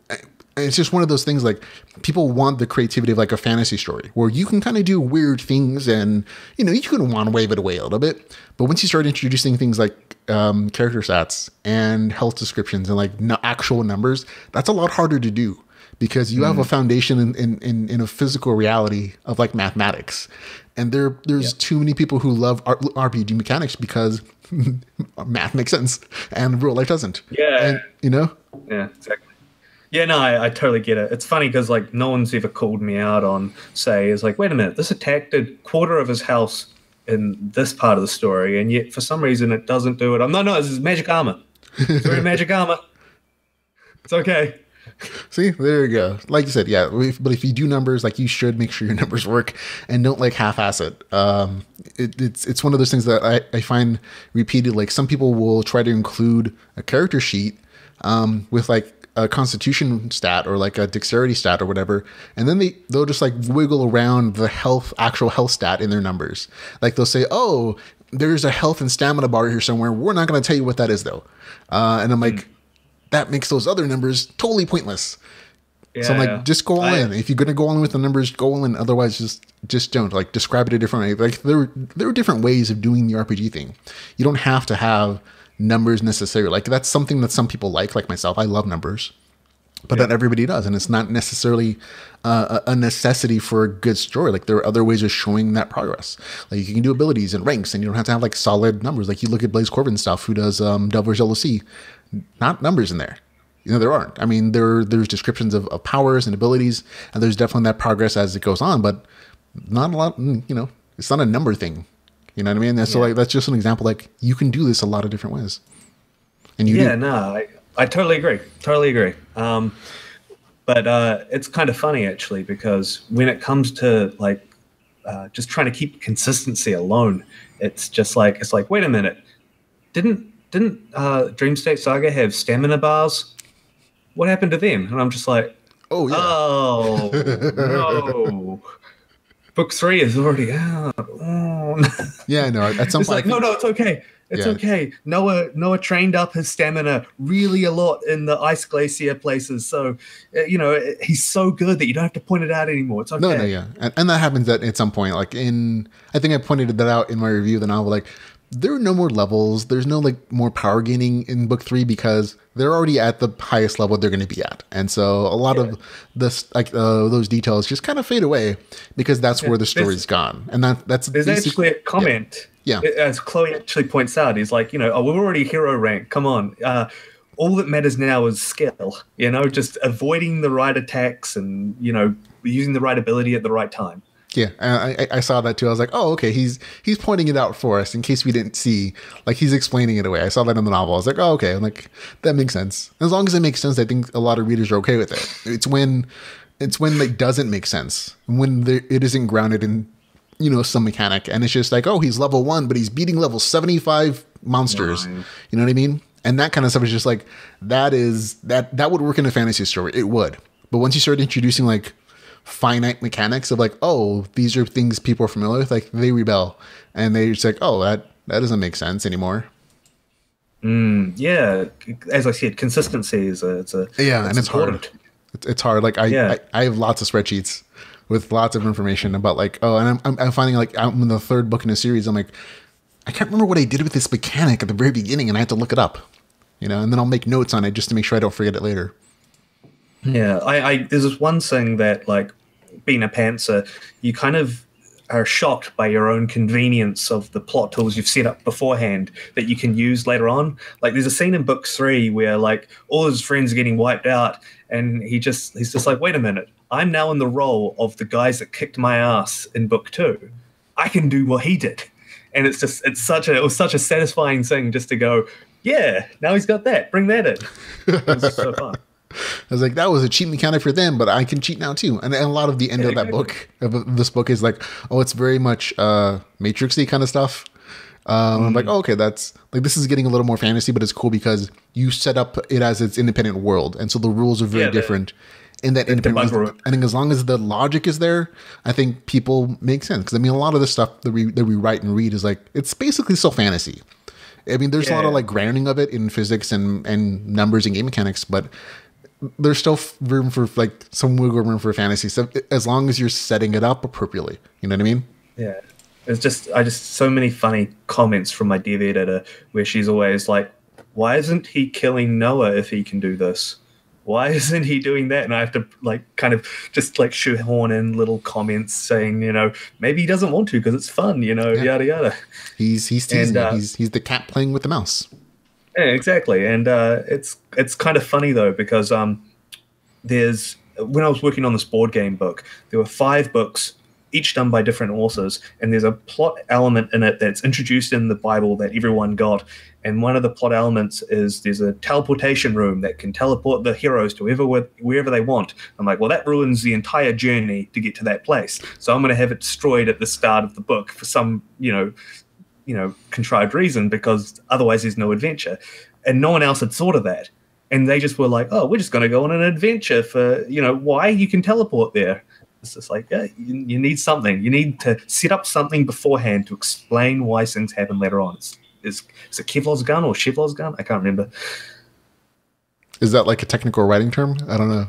it's just one of those things, like people want the creativity of like a fantasy story where you can kind of do weird things and, you can want to wave it away a little bit. But once you start introducing things like character stats and health descriptions and like actual numbers, that's a lot harder to do because you have a foundation in a physical reality of like mathematics. And there's too many people who love RPG mechanics because math makes sense and real life doesn't. Yeah. And, Yeah, exactly. Yeah, no, I totally get it. It's funny because like no one's ever called me out on, say, is like, wait a minute, this attack did quarter of his health in this part of the story, and yet for some reason it doesn't do it. No, this is magic armor. It's very magic armor. It's okay. See, there you go. Like you said, yeah. But if you do numbers, like you should make sure your numbers work and don't like half-ass it. It's one of those things that I find repeated. Like some people will try to include a character sheet with like a constitution stat or like a dexterity stat or whatever, and then they'll just like wiggle around the actual health stat in their numbers. Like they'll say, oh, there's a health and stamina bar here somewhere, we're not going to tell you what that is though. And I'm like, that makes those other numbers totally pointless. So I'm like, just go all in. If you're going to go all in with the numbers, go all in. Otherwise, just don't. Like, describe it a different way. Like, there are different ways of doing the RPG thing. You don't have to have numbers necessarily. Like, that's something that some people like myself. I love numbers. But not everybody does. And it's not necessarily a necessity for a good story. Like, there are other ways of showing that progress. Like, you can do abilities and ranks, and you don't have to have, like, solid numbers. Like, you look at Blaze Corbin stuff, who does Delver's LOC. Not numbers in there. There aren't. I mean, there's descriptions of powers and abilities, and there's definitely that progress as it goes on, but not a lot, it's not a number thing. You know what I mean? So like, that's just an example. Like you can do this a lot of different ways. And you do. No, I totally agree. But it's kind of funny actually, because when it comes to like just trying to keep consistency alone, it's like, wait a minute, didn't Dream State Saga have stamina bars? What happened to them? And I'm just like, oh no. Book 3 is already out. Oh. Yeah, no. At some point, like, no, it's okay. It's okay. Noah trained up his stamina really a lot in the ice glacier places. So, he's so good that you don't have to point it out anymore. It's okay. No, yeah. And that happens at some point. Like I think I pointed that out in my review of the novel. Like, there are no more levels. There's no like more power gaining in book 3 because they're already at the highest level they're going to be at. And so a lot of this, like those details just kind of fade away because that's where the story's gone. And that's there's actually a comment. Yeah. As Chloe actually points out, he's like, we're already hero rank. Come on. All that matters now is skill, just avoiding the right attacks and, using the right ability at the right time. Yeah, I saw that too. I was like, oh, okay, he's pointing it out for us in case we didn't see. Like, he's explaining it away. I saw that in the novel. I was like, oh, okay. I'm like, that makes sense. As long as it makes sense, I think a lot of readers are okay with it. It's when it doesn't make sense, when it isn't grounded in, some mechanic, and it's just like, oh, he's level 1, but he's beating level 75 monsters. You know what I mean? And that kind of stuff is just like, that would work in a fantasy story. It would. But once you start introducing like finite mechanics of like, oh, these are things people are familiar with, like they rebel and they just like, oh, that doesn't make sense anymore. Yeah, as I said, consistency is and it's hard. It's hard. Like I have lots of spreadsheets with lots of information about like, oh, and I'm finding like I'm in the 3rd book in a series. I'm like, I can't remember what I did with this mechanic at the very beginning, and I had to look it up. you know, and then I'll make notes on it just to make sure I don't forget it later. Yeah, there's this one thing that, like, being a pantser, you kind of are shocked by your own convenience of the plot tools you've set up beforehand that you can use later on. Like, there's a scene in book 3 where, like, all his friends are getting wiped out, and he's just like, wait a minute, I'm now in the role of the guys that kicked my ass in book 2. I can do what he did. And it was such a satisfying thing just to go, yeah, now he's got that. Bring that in. It was so fun. I was like, that was a cheat mechanic for them, but I can cheat now too. And a lot of the end of that book, of this book, is like, oh, it's very much Matrix-y kind of stuff. I'm like, oh, okay, that's like, this is getting a little more fantasy, but it's cool because you set up it as its independent world, and so the rules are very different in that independent world. I think as long as the logic is there, I think people make sense. Because I mean, a lot of the stuff that we write and read is like, it's basically still fantasy. I mean, there's a lot of like grounding of it in physics and numbers and game mechanics, but there's still room for like some wiggle room for fantasy stuff as long as you're setting it up appropriately. You know what I mean? Yeah. It's just so many funny comments from my dev editor where she's always like, why isn't he killing Noah if he can do this? Why isn't he doing that? And I have to like kind of just like shoehorn in little comments saying, you know, maybe he doesn't want to because it's fun, you know, yada yada. He's teasing. He's the cat playing with the mouse. Yeah, exactly. And it's kind of funny though, because there's, when I was working on this board game book, there were 5 books, each done by different authors, and there's a plot element in it that's introduced in the Bible that everyone got. And one of the plot elements is there's a teleportation room that can teleport the heroes to wherever they want. I'm like, well, that ruins the entire journey to get to that place. So I'm going to have it destroyed at the start of the book for some, you know, contrived reason, because otherwise there's no adventure. And no one else had thought of that. And they just were like, oh, we're just going to go on an adventure for, you know, why you can teleport there. It's just like, yeah, you need something. You need to set up something beforehand to explain why things happen later on. Is it Kevlar's gun or Chevlar's gun? I can't remember. Is that like a technical writing term? I don't know.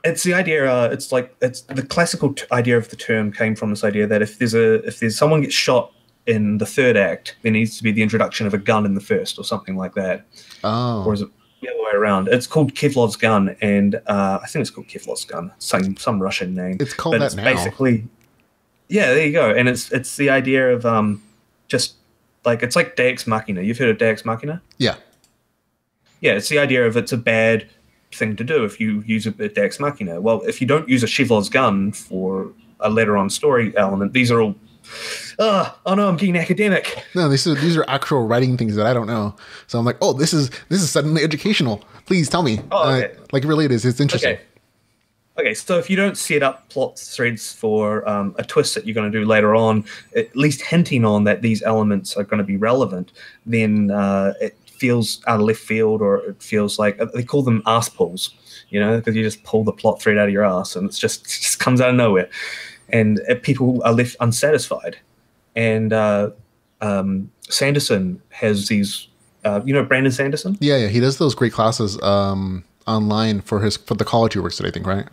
It's the idea. It's the classical idea of the term came from this idea that if there's someone gets shot in the 3rd act, there needs to be the introduction of a gun in the 1st or something like that. Oh. Or is it the other way around? It's called Kevlar's gun, and I think it's called Kevlar's gun, some Russian name. It's called that now. Basically, yeah, there you go. And it's the idea of just like, it's like Deus Machina. You've heard of Deus Machina? Yeah. Yeah, it's the idea of it's a bad thing to do if you use a Deus Machina. Well, if you don't use a Chevlar's gun for a later on story element, these are all, oh no, I'm getting academic. No, these are actual writing things that I don't know. So I'm like, oh, this is suddenly educational. Please tell me. Oh, okay. Like it really is. It's interesting. Okay, so if you don't set up plot threads for a twist that you're going to do later on, at least hinting on that these elements are going to be relevant, then it feels out of left field, or it feels like, they call them ass pulls, you know, because you just pull the plot thread out of your ass and it just comes out of nowhere. And people are left unsatisfied. And Sanderson has these, you know, Brandon Sanderson? Yeah, he does those great classes online for the college he works at, I think, right?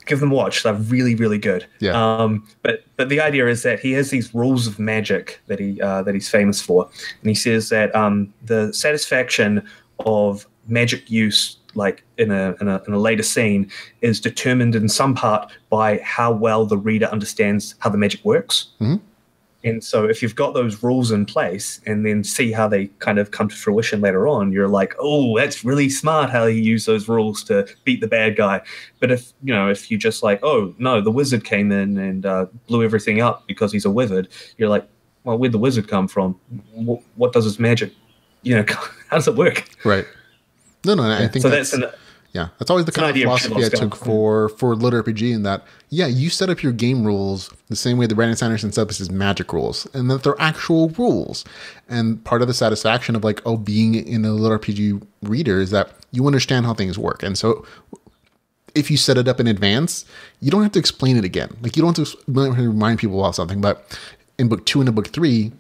Give them a watch. They're really, really good. Yeah. But the idea is that he has these rules of magic that he's famous for, and he says that the satisfaction of magic use, like in a later scene, is determined in some part by how well the reader understands how the magic works. Mm-hmm. And so if you've got those rules in place and then see how they kind of come to fruition later on, you're like, oh, that's really smart how he used those rules to beat the bad guy. But if you just like, oh, no, the wizard came in and blew everything up because he's a wizard, you're like, well, where'd the wizard come from? What does his magic, how does it work? Right. No, I think so that's always the kind of philosophy I took for LitRPG, in that, you set up your game rules the same way that Brandon Sanderson set up his magic rules, and that they're actual rules. And part of the satisfaction of being in a LitRPG reader is that you understand how things work. And so if you set it up in advance, you don't have to explain it again. Like, you don't have to remind people about something, but in book 2 and in book 3,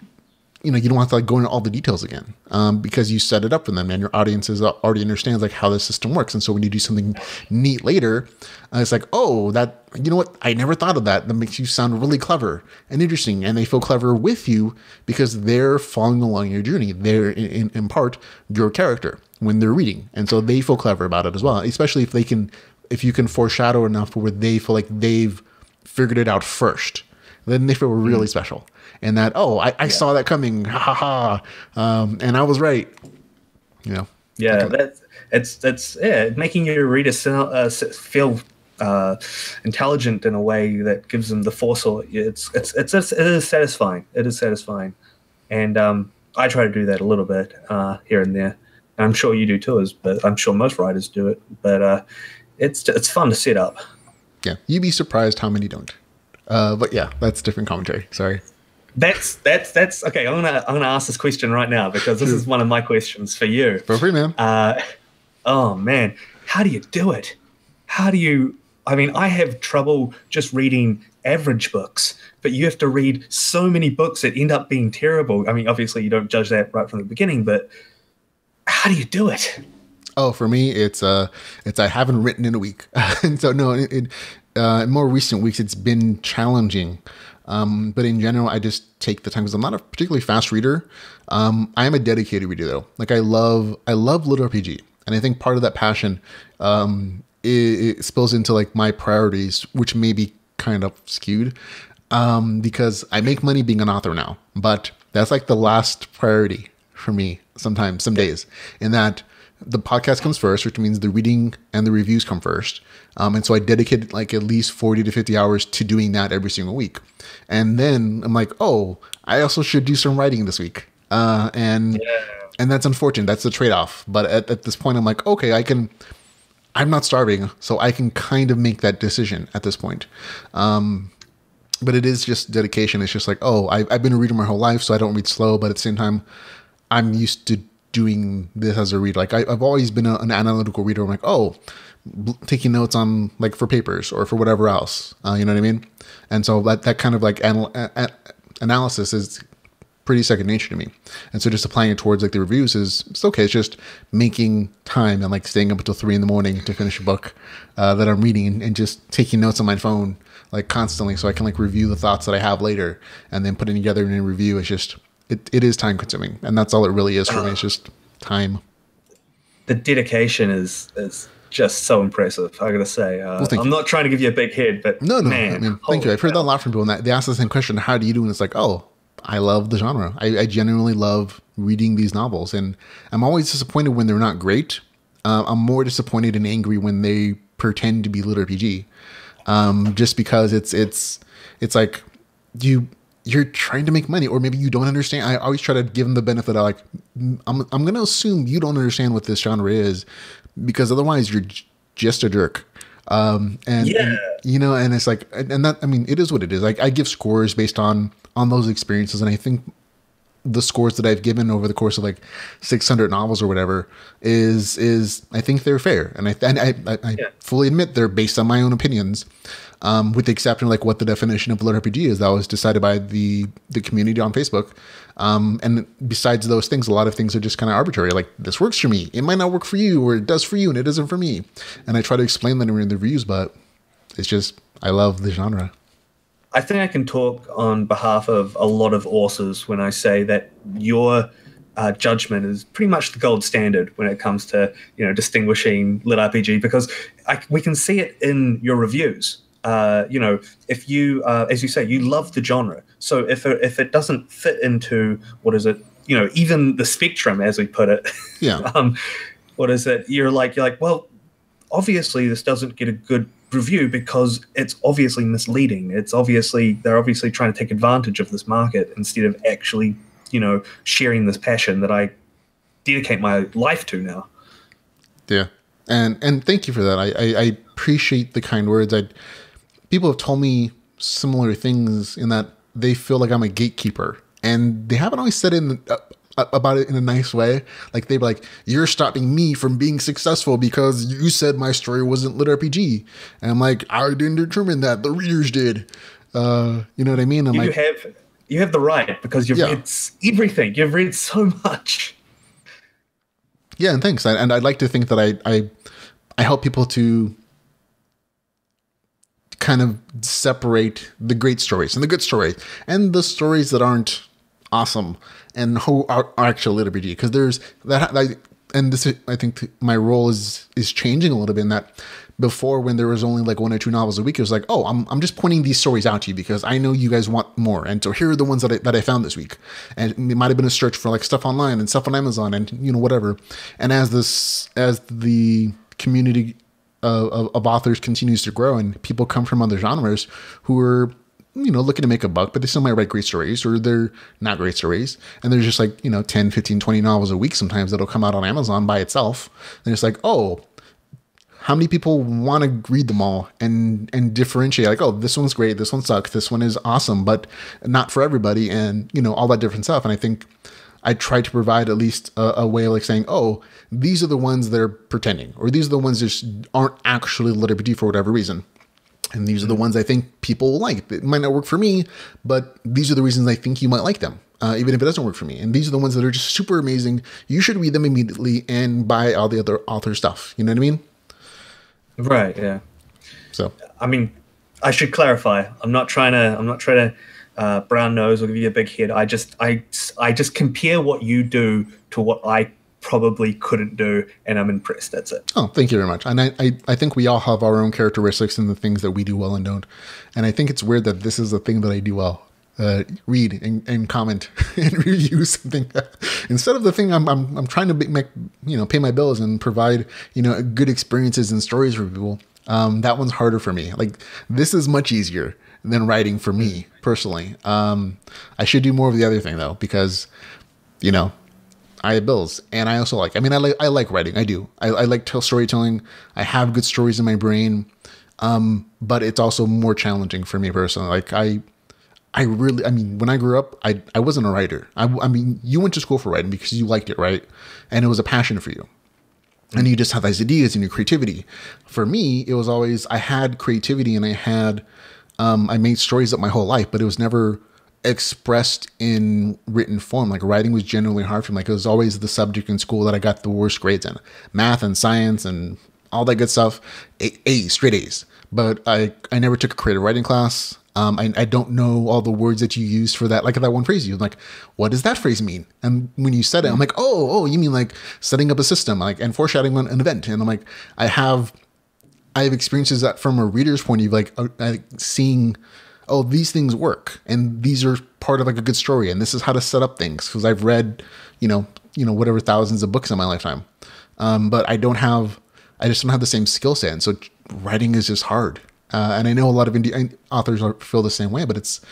you don't have to like go into all the details again, because you set it up for them and your audience already understands like how the system works. And so when you do something neat later, it's like, oh, that, you know what? I never thought of that. That makes you sound really clever and interesting. And they feel clever with you because they're following along your journey. They're in part your character when they're reading. And so they feel clever about it as well, especially if you can foreshadow enough where they feel like they've figured it out first, then they feel really special. And that, oh, I saw that coming, ha ha ha, and I was right, Yeah, that's making your readers feel intelligent in a way that gives them the foresight. It is satisfying. It is satisfying, and I try to do that a little bit here and there. And I'm sure you do too, but I'm sure most writers do it. But it's fun to set up. Yeah, you'd be surprised how many don't. But yeah, that's different commentary. Sorry. That's okay. I'm gonna ask this question right now because this is one of my questions for you. For free, man. Oh man, how do you do it? How do you? I mean, I have trouble just reading average books, but you have to read so many books that end up being terrible. I mean, obviously you don't judge that right from the beginning, but how do you do it? Oh, for me, it's I haven't written in a week, and so no. In more recent weeks, it's been challenging. But in general, I just take the time because I'm not a particularly fast reader. I am a dedicated reader though. Like I love LitRPG, and I think part of that passion it spills into like my priorities, which may be kind of skewed because I make money being an author now, but that's like the last priority for me. Sometimes, some days, in that the podcast comes first, which means the reading and the reviews come first. And so I dedicated like at least 40 to 50 hours to doing that every single week. And then I'm like, oh, I also should do some writing this week. And that's unfortunate. That's the trade-off. But at this point, I'm like, okay, I'm not starving, so I can kind of make that decision at this point. But it is just dedication. It's just like, oh, I've been a reader my whole life, so I don't read slow. But at the same time, I'm used to doing this as a reader. Like I've always been an analytical reader. I'm like, oh, taking notes on like for papers or for whatever else. You know what I mean? And so that kind of like analysis is pretty second nature to me. And so just applying it towards like the reviews it's okay. It's just making time and like staying up until 3 a.m. to finish a book that I'm reading and just taking notes on my phone like constantly so I can like review the thoughts that I have later and then putting together in a review. It's just it is time consuming, and that's all it really is for me. It's just time. The dedication is just so impressive. I gotta say, I'm not trying to give you a big head, but no, man, I mean, thank you. I've heard that a lot from people, and they ask the same question: "How do you do?" And it's like, oh, I love the genre. I genuinely love reading these novels, and I'm always disappointed when they're not great. I'm more disappointed and angry when they pretend to be LitRPG, just because it's like you're trying to make money, or maybe you don't understand. I always try to give them the benefit of like, I'm going to assume you don't understand what this genre is, because otherwise you're just a jerk. And it's like, and that, I mean, it is what it is. Like I give scores based on those experiences. And I think the scores that I've given over the course of like 600 novels or whatever is I think they're fair. And I fully admit they're based on my own opinions. With the exception of like what the definition of LitRPG is, that was decided by the community on Facebook. And besides those things, a lot of things are just kind of arbitrary. Like this works for me. It might not work for you, or it does for you and it isn't for me. And I try to explain that in the reviews, but it's just, I love the genre. I think I can talk on behalf of a lot of authors when I say that your judgment is pretty much the gold standard when it comes to distinguishing LitRPG, because we can see it in your reviews. If you, as you say, you love the genre. So if it doesn't fit into even the spectrum, as we put it, what is it? You're like, well, obviously this doesn't get a good review because it's obviously misleading. They're obviously trying to take advantage of this market instead of actually, sharing this passion that I dedicate my life to now. Yeah. And thank you for that. I appreciate the kind words. People have told me similar things in that they feel like I'm a gatekeeper, and they haven't always said about it in a nice way. Like they'd be like, "You're stopping me from being successful because you said my story wasn't LitRPG," and I'm like, "I didn't determine that. The readers did." You know what I mean? You have the right because you've read everything. You've read so much. Yeah, and thanks. And I'd like to think that I help people to kind of separate the great stories and the good stories and the stories that aren't awesome and who are actual LitRPG, because there's that. And this, I think my role is changing a little bit in that. Before, when there was only like 1 or 2 novels a week, it was like, oh, I'm just pointing these stories out to you because I know you guys want more, and so here are the ones that I found this week. And it might have been a search for like stuff online and stuff on Amazon and whatever. And as the community of authors continues to grow and people come from other genres who are looking to make a buck, but they still might write great stories, or they're not great stories, and there's just like 10, 15, 20 novels a week sometimes that'll come out on Amazon by itself, and it's like, oh, how many people want to read them all and differentiate, like, oh, this one's great, this one sucks, this one is awesome, but not for everybody, and all that different stuff. And I think I try to provide at least a way of like saying, oh, these are the ones that are pretending, or these are the ones that just aren't actually LitRPG for whatever reason. And these are the ones I think people will like. It might not work for me, but these are the reasons I think you might like them, even if it doesn't work for me. And these are the ones that are just super amazing. You should read them immediately and buy all the other author stuff. You know what I mean? Right. Yeah. So, I mean, I should clarify. I'm not trying to brown nose or give you a big head. I just compare what you do to what I probably couldn't do, and I'm impressed. That's it. Oh, thank you very much. And I think we all have our own characteristics and the things that we do well and don't. And I think it's weird that this is the thing that I do well. Read and comment and review something instead of the thing I'm trying to make pay my bills and provide good experiences and stories for people. That one's harder for me. Like, this is much easier than writing for me personally. I should do more of the other thing though, because I have bills, and I also I like writing. I do. I like storytelling. I have good stories in my brain, but it's also more challenging for me personally. Like, when I grew up, I wasn't a writer. You went to school for writing because you liked it, right? And it was a passion for you. And you just have these ideas and your creativity. For me, it was always, I had creativity and I made stories up my whole life, but it was never expressed in written form. Like, writing was genuinely hard for me. Like, it was always the subject in school that I got the worst grades in. Math and science and all that good stuff. A's, straight A's. But I never took a creative writing class. I don't know all the words that you use for that. Like, that one phrase, you're like, what does that phrase mean? And when you said it, I'm like, oh, you mean like setting up a system, like, and foreshadowing an event. And I'm like, I have experiences that from a reader's point of view, like seeing, oh, these things work, and these are part of like a good story, and this is how to set up things, because I've read, whatever thousands of books in my lifetime. But I just don't have the same skill set, and so writing is just hard. And I know a lot of indie authors feel the same way, but it's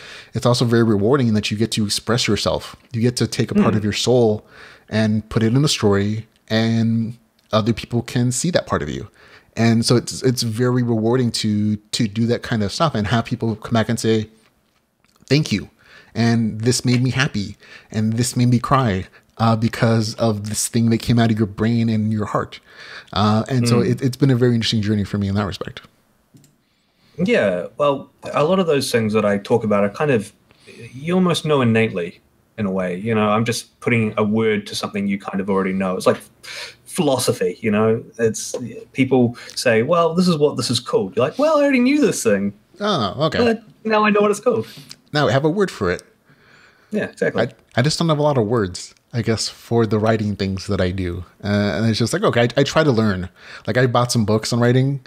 also very rewarding in that you get to express yourself. You get to take a part of your soul and put it in a story, and other people can see that part of you. And so it's very rewarding to do that kind of stuff and have people come back and say, thank you. And this made me happy. And this made me cry because of this thing that came out of your brain and your heart. So it's been a very interesting journey for me in that respect. Yeah, well, a lot of those things that I talk about are kind of, you almost know innately in a way. I'm just putting a word to something you kind of already know. It's like philosophy, it's, people say, well, this is called. You're like, well, I already knew this thing. Oh, okay. But now I know what it's called. Now I have a word for it. Yeah, exactly. I just don't have a lot of words, I guess, for the writing things that I do. And it's just like, okay, I try to learn. Like, I bought some books on writing,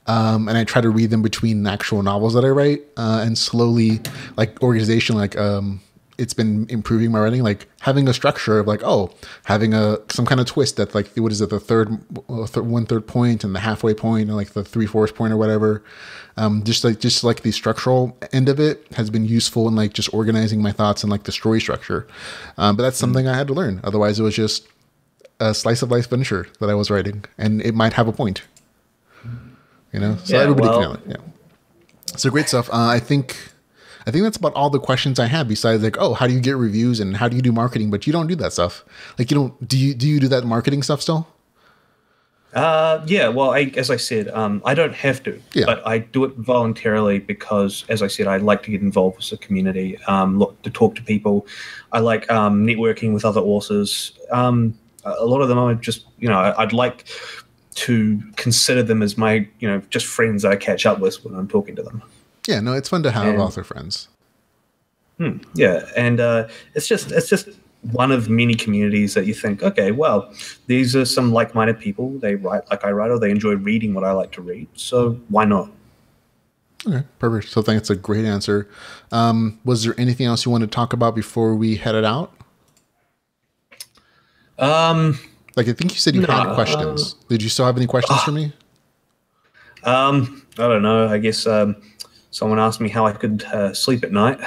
and I try to read them between actual novels that I write, and slowly, like, organization, like, it's been improving my writing, like having a structure of like, having some kind of twist that, like, what is it, the one third point and the halfway point and like the 3/4 point or whatever. Just like the structural end of it has been useful in like just organizing my thoughts and like the story structure. But that's something I had to learn. Otherwise it was just a slice of life adventure that I was writing, and it might have a point, so everybody can know it. Yeah. So great stuff. I think that's about all the questions I had, besides like, how do you get reviews and how do you do marketing? But you don't do that stuff. Like, do you do that marketing stuff still? Yeah, well, as I said, I don't have to, Yeah. but I do it voluntarily because, as I said, I like to get involved with the community, look to talk to people. I like networking with other authors. A lot of them are just, I'd like to consider them as my, just friends I catch up with when I'm talking to them. Yeah, no, it's fun to have author friends. Yeah, and it's just one of many communities that you think, okay, well, these are some like-minded people. They write like I write, or they enjoy reading what I like to read. So why not? Okay, perfect. So I think it's a great answer. Was there anything else you want to talk about before we headed out? Like I think you said you had questions. Did you still have any questions for me? I don't know. I guess someone asked me how I could sleep at night.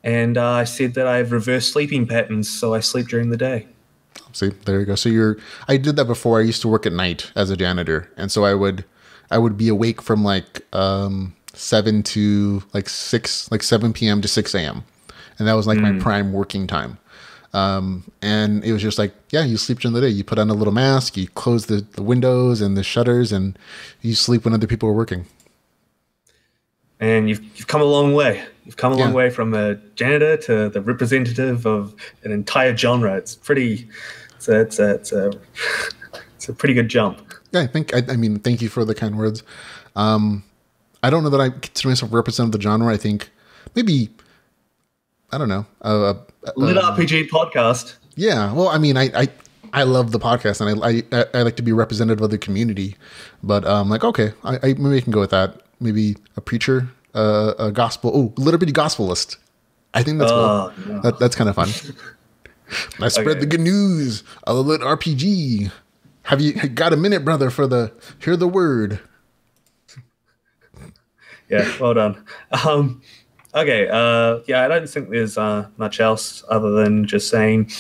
And I said that I have reverse sleeping patterns, so I sleep during the day. See, there you go. So I did that before. I used to work at night as a janitor. And so I would be awake from like 7 to like 7 p.m. to 6 a.m. And that was like my prime working time. And it was just like, yeah, you sleep during the day. You put on a little mask, you close the windows and the shutters, and you sleep when other people are working. And you've come a long way. You've come a long way from a janitor to the representative of an entire genre. It's a pretty good jump. Yeah, I mean, thank you for the kind words. I don't know that I consider myself representative of the genre. I think maybe, I don't know. LitRPG Podcast. Yeah. Well, I mean, I love the podcast, and I like to be representative of the community, but like, okay, maybe I can go with that. Maybe a preacher, a gospel, LitRPG gospelist. I think that's cool. No. That's kind of fun. I spread the good news of the LitRPG. Have you got a minute, brother, hear the word? Yeah, well done. Okay, I don't think there's much else other than just saying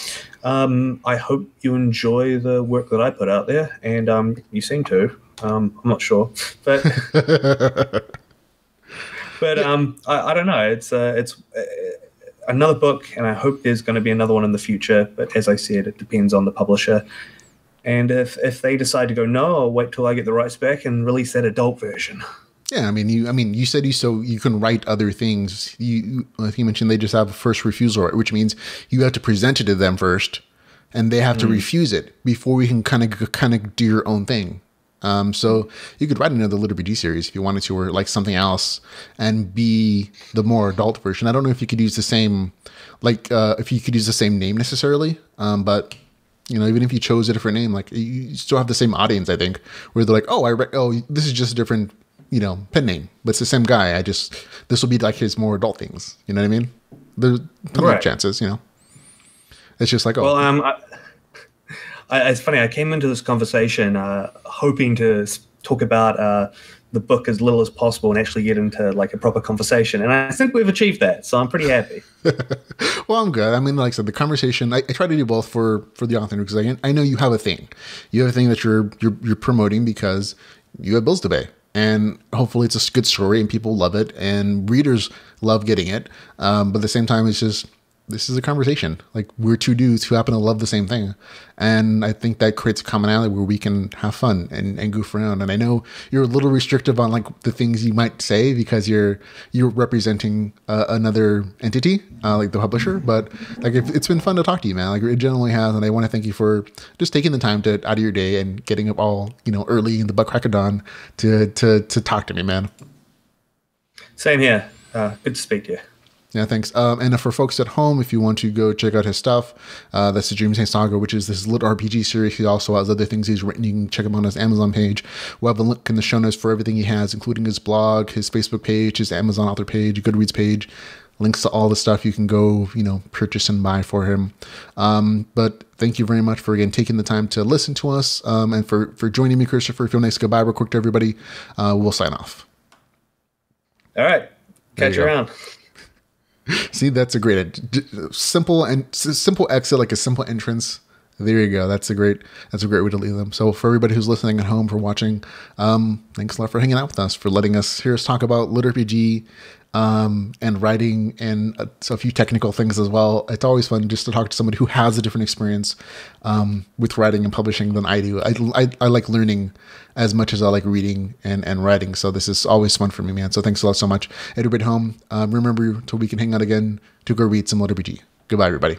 I hope you enjoy the work that I put out there, and you seem to. I'm not sure, but I don't know. It's another book, and I hope there's going to be another one in the future. But as I said, it depends on the publisher. And if they decide to go, no, I'll wait till I get the rights back and release that adult version. Yeah, I mean, you said you can write other things. I think you mentioned they just have a first refusal, which means you have to present it to them first, and they have to refuse it before we can kind of do your own thing. So you could write another LitRPG series if you wanted to, or like something else, and be the more adult version. I don't know if you could use the same, if you could use the same name necessarily, but even if you chose a different name, like you still have the same audience. I think where they're like, this is just a different, pen name, but it's the same guy. This will be like his more adult things. You know what I mean? There's plenty of chances. It's just like, it's funny. I came into this conversation hoping to talk about the book as little as possible and actually get into like a proper conversation. And I think we've achieved that. So I'm pretty happy. Well, I'm good. I mean, like I said, the conversation, I try to do both for the author, because I know you have a thing. You have a thing that you're promoting because you have bills to pay. And hopefully it's a good story and people love it and readers love getting it. But at the same time, it's just, this is a conversation. Like, we're two dudes who happen to love the same thing. And I think that creates a commonality where we can have fun and goof around. And I know you're a little restrictive on like the things you might say because you're representing another entity, like the publisher. But like, it's been fun to talk to you, man. Like, it generally has. And I want to thank you for just taking the time out of your day and getting up all, early in the butt crack of dawn to talk to me, man. Same here. Good to speak to you. Yeah, thanks. And for folks at home, if you want to go check out his stuff, that's the Dream State Saga, which is this LitRPG series. He also has other things he's written. You can check him on his Amazon page. We'll have a link in the show notes for everything he has, including his blog, his Facebook page, his Amazon author page, Goodreads page, links to all the stuff you can go, purchase and buy for him. But thank you very much for, again, taking the time to listen to us, and for joining me, Christopher. If you want to say goodbye real quick to everybody, we'll sign off. All right. Catch you around. See, that's a great simple exit, like a simple entrance, There you go. That's a great way to leave them. So for everybody who's listening at home, for watching, thanks a lot for hanging out with us, for letting us hear us talk about LitRPG, and writing, and so a few technical things as well. It's always fun just to talk to somebody who has a different experience with writing and publishing than I do. I like learning as much as I like reading and writing. So this is always fun for me, man. So thanks a lot so much. Everybody at home, remember, till we can hang out again, to go read some LitRPG. Goodbye, everybody.